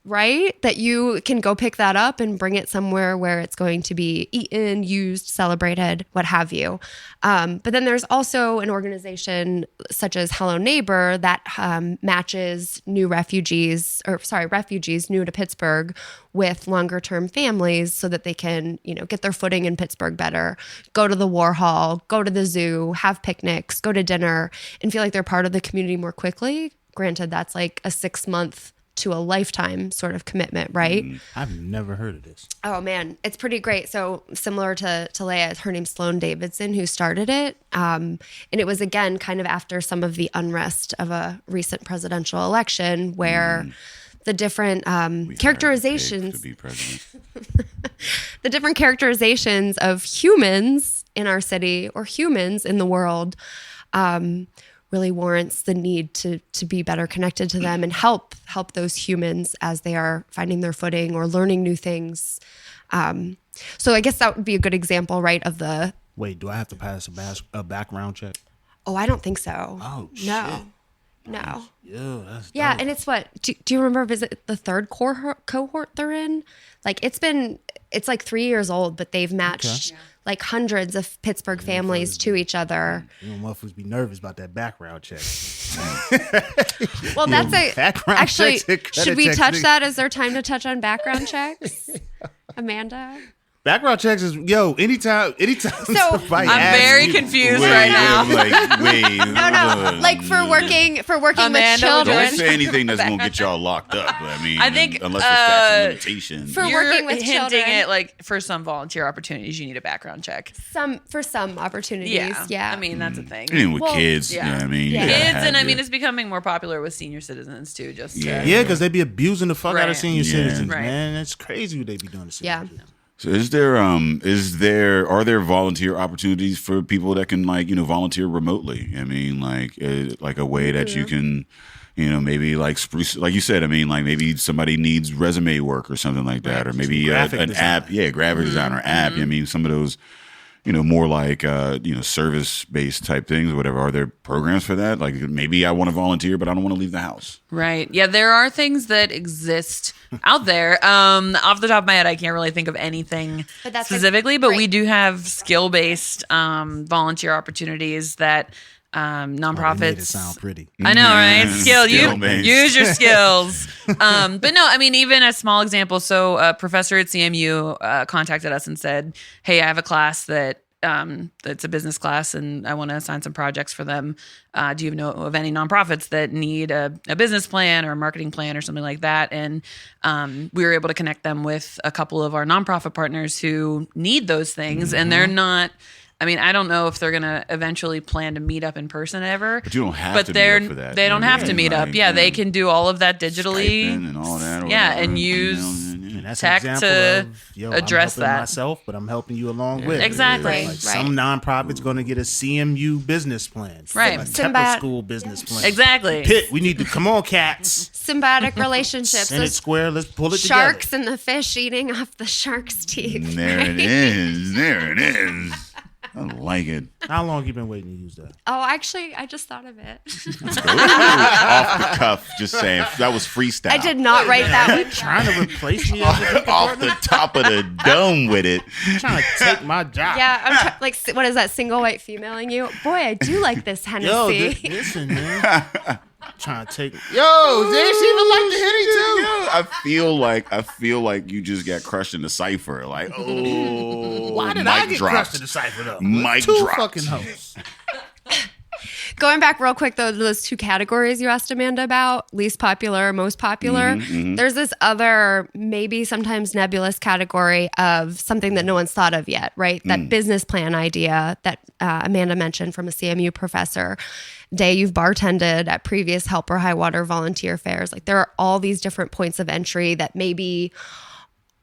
Right? That you can go pick that up and bring it somewhere where it's going to be eaten, used, celebrated, what have you. But then there's also an organization such as Hello Neighbor that matches refugees new to Pittsburgh with longer term families so that they can, get their footing in Pittsburgh better, go to the War Hall, go to the zoo, have picnics, go to dinner, and feel like they're part of the community more quickly. Granted, that's like a 6-month to a lifetime sort of commitment, right? I've never heard of this. Oh man, it's pretty great. So similar to Leia, her name's Sloan Davidson who started it. And it was again kind of after some of the unrest of a recent presidential election where the different characterizations to be president. the different characterizations of humans in our city or humans in the world really warrants the need to be better connected to them and help those humans as they are finding their footing or learning new things. So I guess that would be a good example, right, of the... Wait, do I have to pass a background check? Oh, I don't think so. Oh, shit. No. Yeah, that's Yeah, dope. and it's what? Do you remember, is it the 3rd cohort they're in? Like, it's like 3 years old, but they've matched... like hundreds of Pittsburgh families to each other. Motherfuckers be nervous about that background check. Well, that's background actually, checks and credit should we checks, touch nigga. that? Is there time to touch on background checks? Amanda? Background checks is anytime. So, somebody I'm asks very you- confused Wait, right now. No, like for working with Amanda, children. Don't say anything that's gonna get y'all locked up. I mean, I think, unless there's statute of limitations. For You're working with hinting children. at like for some volunteer opportunities, you need a background check. For some opportunities, yeah. I mean, that's a thing. Even with Well, kids, yeah. I mean, Yeah. you gotta Kids, have and I your- mean, it's becoming more popular with senior citizens too. Just Yeah. Yeah, because they be abusing the fuck out Right. of senior Yeah. citizens, Right. man. It's crazy what they be doing to senior Yeah. citizens. So are there volunteer opportunities for people that can volunteer remotely? I mean, like a way that you can, maybe like spruce, like you said. I mean, like maybe somebody needs resume work or something like that, or maybe graphic an design. app, graphic design or app. I mean, some of those, more like service based type things, or whatever. Are there programs for that? Like maybe I want to volunteer, but I don't want to leave the house. Right. Yeah, there are things that exist out there. Off the top of my head, I can't really think of anything But that's specifically, but great- we do have skill-based volunteer opportunities that nonprofits. They made it sound pretty. I know, right? Use your skills. But no, I mean, even a small example. So a professor at CMU contacted us and said, hey, I have a class that's a business class and I want to assign some projects for them. Do you know of any nonprofits that need a business plan or a marketing plan or something like that? And we were able to connect them with a couple of our nonprofit partners who need those things. And they're not, I mean, I don't know if they're going to eventually plan to meet up in person ever. But you don't have to meet up for that. They don't have to meet up. Yeah, they can do all of that digitally. Skyping and all that. Yeah, and use And that's tech an to example of, address I'm helping that. myself, but I'm helping you along with it. Exactly. Like some nonprofit's going to get a CMU business plan, Right. A Pepper School business plan. Exactly. Pitt, we need to come on, cats. Symbiotic relationships. Senate Those Square, let's pull it sharks together. and the fish eating off the shark's teeth. There it is. There it is. I like it. How long you been waiting to use that? Oh, actually, I just thought of it. Off the cuff, just saying. That was freestyle. I did not write that one. Trying to replace me as a drinking Off partner? the top of the dome with it. Trying to take my job. Yeah, I'm like, what is that? Single white femaling you? Boy, I do like this Yo, Hennessy. listen, man. Trying to take. Yo, did she even like the Henny too? I feel like you just got crushed in the cipher. Like, oh, Why did mic I get dropped. crushed in the cipher though? Mic Two dropped. fucking hosts. Going back real quick, though, those two categories you asked Amanda about, least popular, most popular, there's this other, maybe sometimes nebulous category of something that no one's thought of yet, right? That business plan idea that Amanda mentioned from a CMU professor. Day you've bartended at previous Help or High Water volunteer fairs. Like there are all these different points of entry that maybe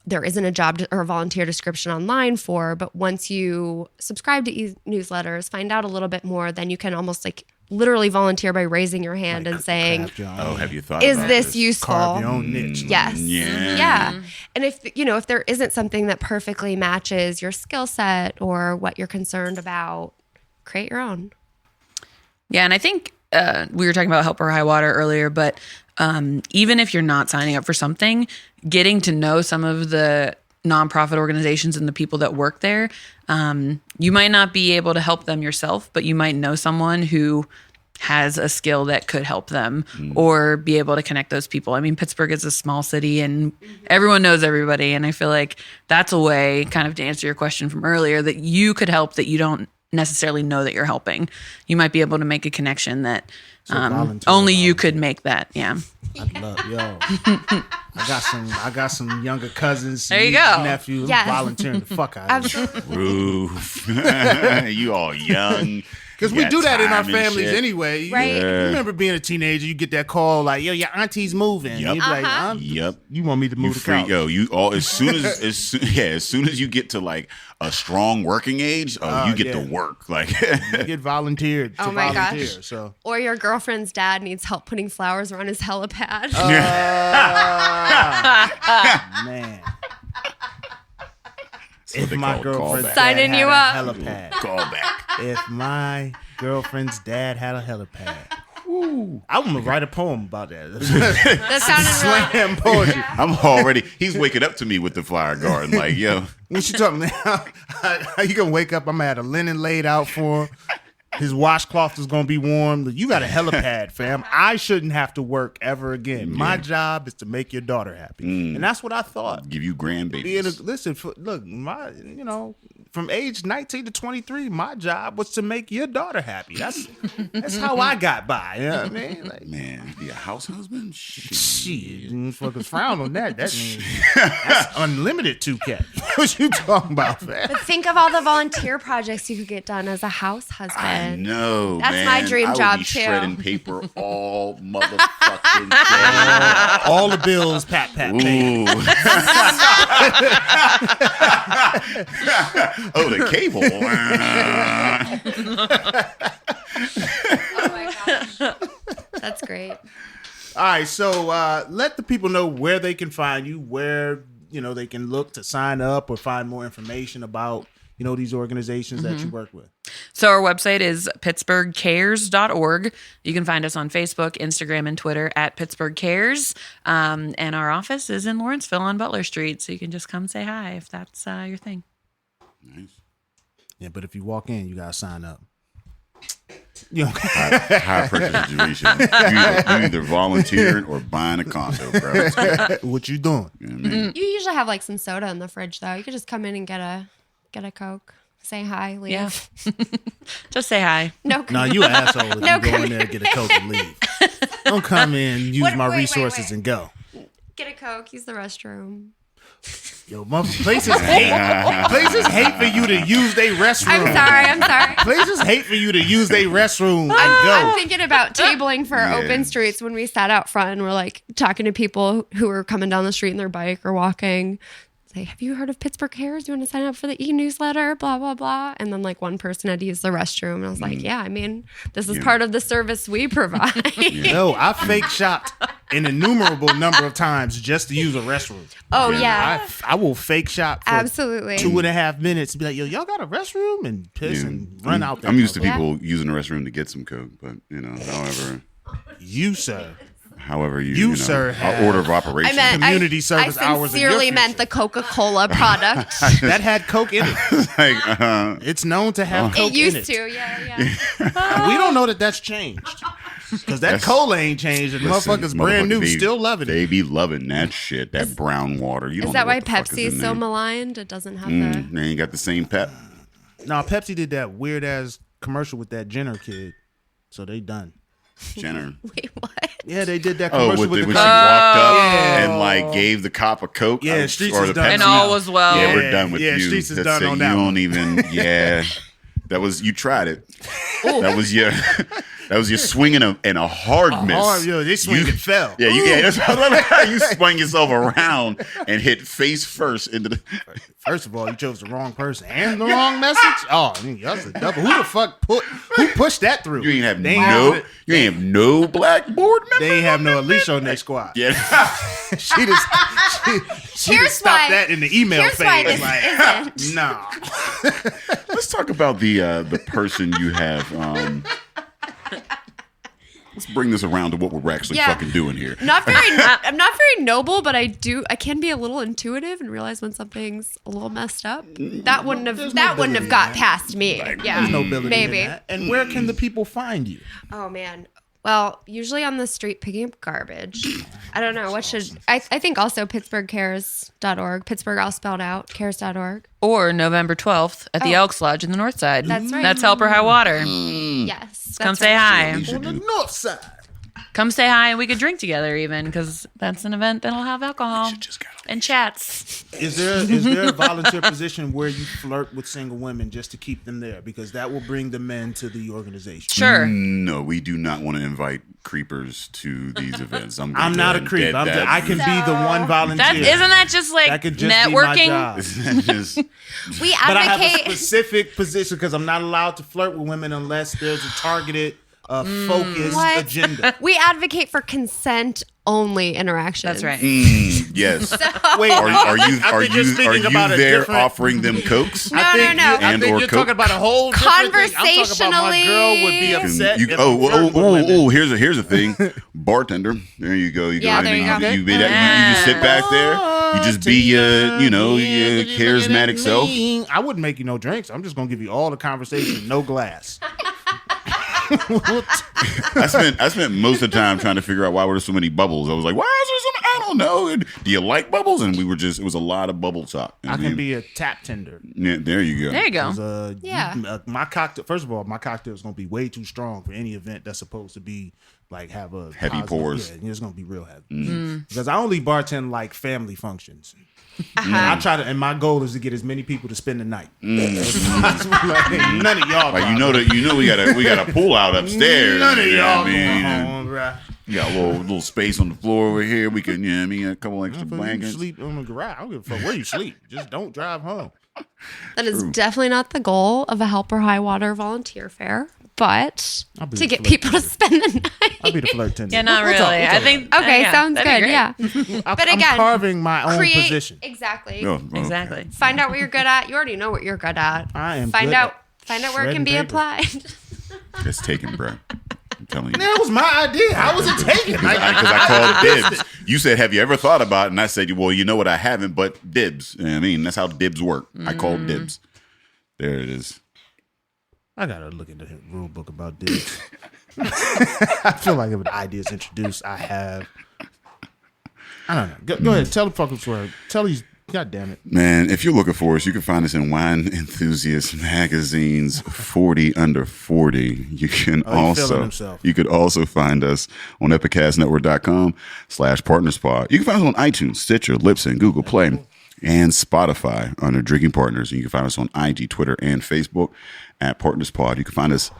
there isn't a job or a volunteer description online for, but once you subscribe to newsletters, find out a little bit more, then you can almost like literally volunteer by raising your hand and saying, Oh, have you thought is about this useful? Carve your own niche. Yes. Yeah. Yeah. And if there isn't something that perfectly matches your skill set or what you're concerned about, create your own. Yeah, and I think we were talking about Help or High Water earlier, but even if you're not signing up for something, getting to know some of the nonprofit organizations and the people that work there, you might not be able to help them yourself, but you might know someone who has a skill that could help them or be able to connect those people. I mean, Pittsburgh is a small city and everyone knows everybody. And I feel like that's a way, kind of to answer your question from earlier, that you could help that you don't necessarily know that you're helping. You might be able to make a connection that only you could make that. Yeah. I love I got some younger cousins, some There you nieces, go. nephews Yes. volunteering the fuck out of it. Roof. You all young. Because we Got do that in our time and families shit. anyway. You Right. remember being a teenager, you get that call like, yo, your auntie's moving. Yep. You'd be like, Yep. You want me to You move the free, couch? yo. You all as soon as you get to like a strong working age, you get to work. Like You get volunteered to Oh my volunteer. gosh. So Or your girlfriend's dad needs help putting flowers around his helipad. man. what If they my call girlfriend's callback. dad Signing had you a up. helipad. Call back. If my girlfriend's dad had a helipad. I'm gonna write a poem about that. That sounded really Slam poetry. I'm already. He's waking up to me with the flower garden. Like, yo, When she talking now, you gonna wake up? I'm gonna have a linen laid out for him. His washcloth is gonna be warm. You got a helipad, fam. I shouldn't have to work ever again. My job is to make your daughter happy, and that's what I thought. give you grandbabies. Listen, look, from age 19 to 23, my job was to make your daughter happy. That's how I got by. You know what I mean? Like, Man, be a house husband. shit, motherfuckers frown on that. That means that's unlimited 2K. What you talking about, fam? But think of all the volunteer projects you could get done as a house husband. I know. That's man. my dream I would job, be too. Shredding paper all motherfucking day. All the bills, pat, paid. Ooh. Oh, the cable. Oh my gosh. That's great. All right, so let the people know where they can find you, where they can look to sign up or find more information about these organizations that you work with. So our website is pittsburghcares.org. You can find us on Facebook, Instagram, and Twitter at Pittsburgh Cares. And our office is in Lawrenceville on Butler Street. So you can just come say hi if that's your thing. Nice. Yeah, but if you walk in, you gotta sign up. You know, high pressure situation. You either volunteering or buying a condo, bro. what you doing? You know what I mean? You usually have like some soda in the fridge, though. You could just come in and get a Coke, say hi, leave. Yeah. Just say hi. No, No, you an asshole if No you go in there and get a Coke and leave. Don't come in, use Wait, my wait, resources and go. get a Coke, use the restroom. Yo, places hate for you to use their restroom. I'm sorry. Places hate for you to use their restroom and go. I'm thinking about tabling for open streets when we sat out front and we're like talking to people who were coming down the street in their bike or walking. Say, have you heard of Pittsburgh Cares? Do you want to sign up for the e-newsletter? Blah, blah, blah. And then like one person had to use the restroom. And I was like, yeah, I mean, this is part of the service we provide. No, I fake shopped an innumerable number of times just to use a restroom. Oh, yeah. I will fake shop for Absolutely. 2.5 minutes and be like, yo, y'all got a restroom? And piss and run out there. I'm used to people using the restroom to get some Coke, but You, sir. However you You, know, sir, our order of operation. Community service I hours in your sincerely future. meant the Coca-Cola product. That had Coke in it. It's known to have Coke It used in it. to, yeah. We don't know that that's changed. Because that cola ain't changed and motherfuckers brand new, still loving it. They be loving that shit, that brown water. You Is don't that know why what the fuck Pepsi is in so there. maligned? It doesn't have the... They ain't got the same pep. No, Pepsi did that weird ass commercial with that Jenner kid. So they done. Jenner. Wait, what? Yeah, they did that Oh, commercial when with she the walked up Yeah. and like gave the cop a Coke. Yeah, Streets or is the done. Pepsi. And all was well. Yeah, we're done with Yeah, you. Streets is That's done it. on that You don't one. even. Yeah, that was you tried it. That was your. That was your swinging and a hard miss. They swing and fell. Yeah, that's how you swung yourself around and hit face first into the. First of all, you chose the wrong person and the wrong message. Oh, I mean, that's a double. Who the fuck who pushed that through? You ain't have They you ain't have no black board member. They ain't have no Alicia on their squad. Yeah. she just stopped that in the email Here's why phase. this isn't. Nah. Let's talk about the person you have. Let's bring this around to what we're actually fucking doing here. I'm not very noble, but I can be a little intuitive and realize when something's a little messed up. That wouldn't have got past me. Yeah, There's no ability maybe. in that. And where can the people find you? Oh man. Well, usually on the street picking up garbage. I don't know. I think also PittsburghCares.org. Pittsburgh all spelled out. Cares.org. Or November 12th at the Elks Lodge in the North Side. That's right. That's Help or High Water. Yes. Come that's say right. hi. On the north side. Come say hi and we could drink together even because that's an event that'll have alcohol and chats. Is there a volunteer position where you flirt with single women just to keep them there? Because that will bring the men to the organization. Sure. No, we do not want to invite creepers to these events. I'm not a creep. I can be the one volunteer. Isn't that just like That could just networking? be my job. We But I have a advocate. specific position because I'm not allowed to flirt with women unless there's a targeted, focused What? agenda. We advocate for consent only interactions. That's right. Yes. Wait, Are you there different- offering them cokes? No, I think no. I And think or you're Coke. talking about a whole different thing. I'm talking about my girl would be upset. if I'm flirting with women. Here's a thing. Bartender. There you go. You Yeah, go. there you go. You just sit back there. You just be your charismatic self. I wouldn't make you no drinks. I'm just gonna give you all the conversation, no glass. I spent most of the time trying to figure out why were there so many bubbles. I was like, why is there so many? I don't know. And do you like bubbles? And it was a lot of bubble talk. I can be a tap tender. Yeah, there you go. There you go. 'Cause, Yeah. my cocktail. First of all, my cocktail is gonna be way too strong for any event that's supposed to be like have a Heavy pours. Yeah, it's gonna be real heavy. Because I only bartend like family functions. Uh-huh. And I try to, and my goal is to get as many people to spend the night. Like, none of y'all. Like, we got a pool out upstairs. None of You know y'all what I mean? going home, bruh. You got a little space on the floor over here. We can, a couple extra If you blankets. sleep on the garage. I don't give a fuck where you sleep. Just don't drive home. That is definitely not the goal of a Help or High Water volunteer fair, but I'll be to the get flirt people to spend the night. I'll be the flirt tender. Yeah, not We'll really. talk, we'll I talk think. Okay, yeah, sounds that'd be good. great. Yeah. about it. But I'm again, carving my own create position. exactly. Oh, okay. Exactly. Find out what you're good at. You already know what you're good at. I am Find good out. at Find out where it shredding can be paper. applied. It's taken, bro. I'm telling you. That was my idea. How was it taken? Because I called dibs. You said, have you ever thought about it? And I said, well, you know what? I haven't, but dibs. You know what I mean, that's how dibs work. I called dibs. There it is. I gotta look at the rule book about this. I feel like if an idea is introduced, I have. I don't know. Go ahead. Tell the fuckers where. Tell these. God damn it. Man, if you're looking for us, you can find us in Wine Enthusiast Magazine's 40 Under 40. You can you could also find us on epicastnetwork.com/partnerspod. You can find us on iTunes, Stitcher, Libsyn, Google Play, and Spotify under Drinking Partners. And you can find us on IG, Twitter, and Facebook at PartnersPod. You can find us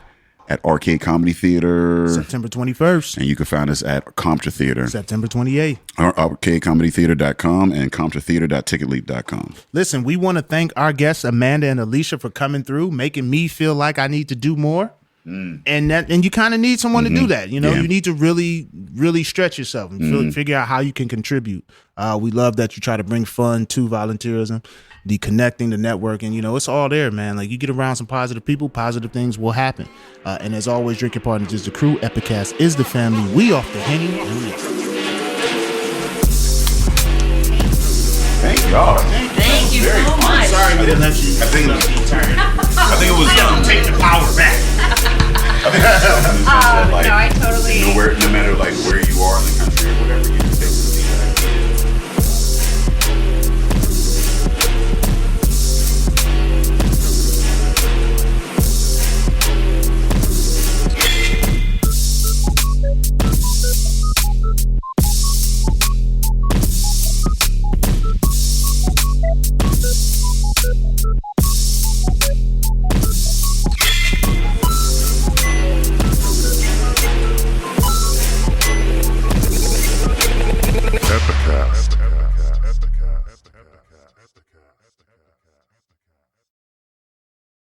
at Arcade Comedy Theater September 21st. And you can find us at Comptra Theater September 28th. ArcadeComedyTheater.com and ComtraTheater.ticketleap.com. Listen, we want to thank our guests Amanda and Alicia for coming through, making me feel like I need to do more. And you kind of need someone to do that. You know, you need to really, really stretch yourself and figure out how you can contribute. We love that you try to bring fun to volunteerism, the connecting, the networking. You know, it's all there, man. Like, you get around some positive people, positive things will happen. And as always, Drinking Partners is the crew. Epicast is the family. We off the Henny. Thank y'all. Thank you so much. Sorry we didn't let you. I think it was take the power back. I think it was no, I totally. No matter like where you are in the country.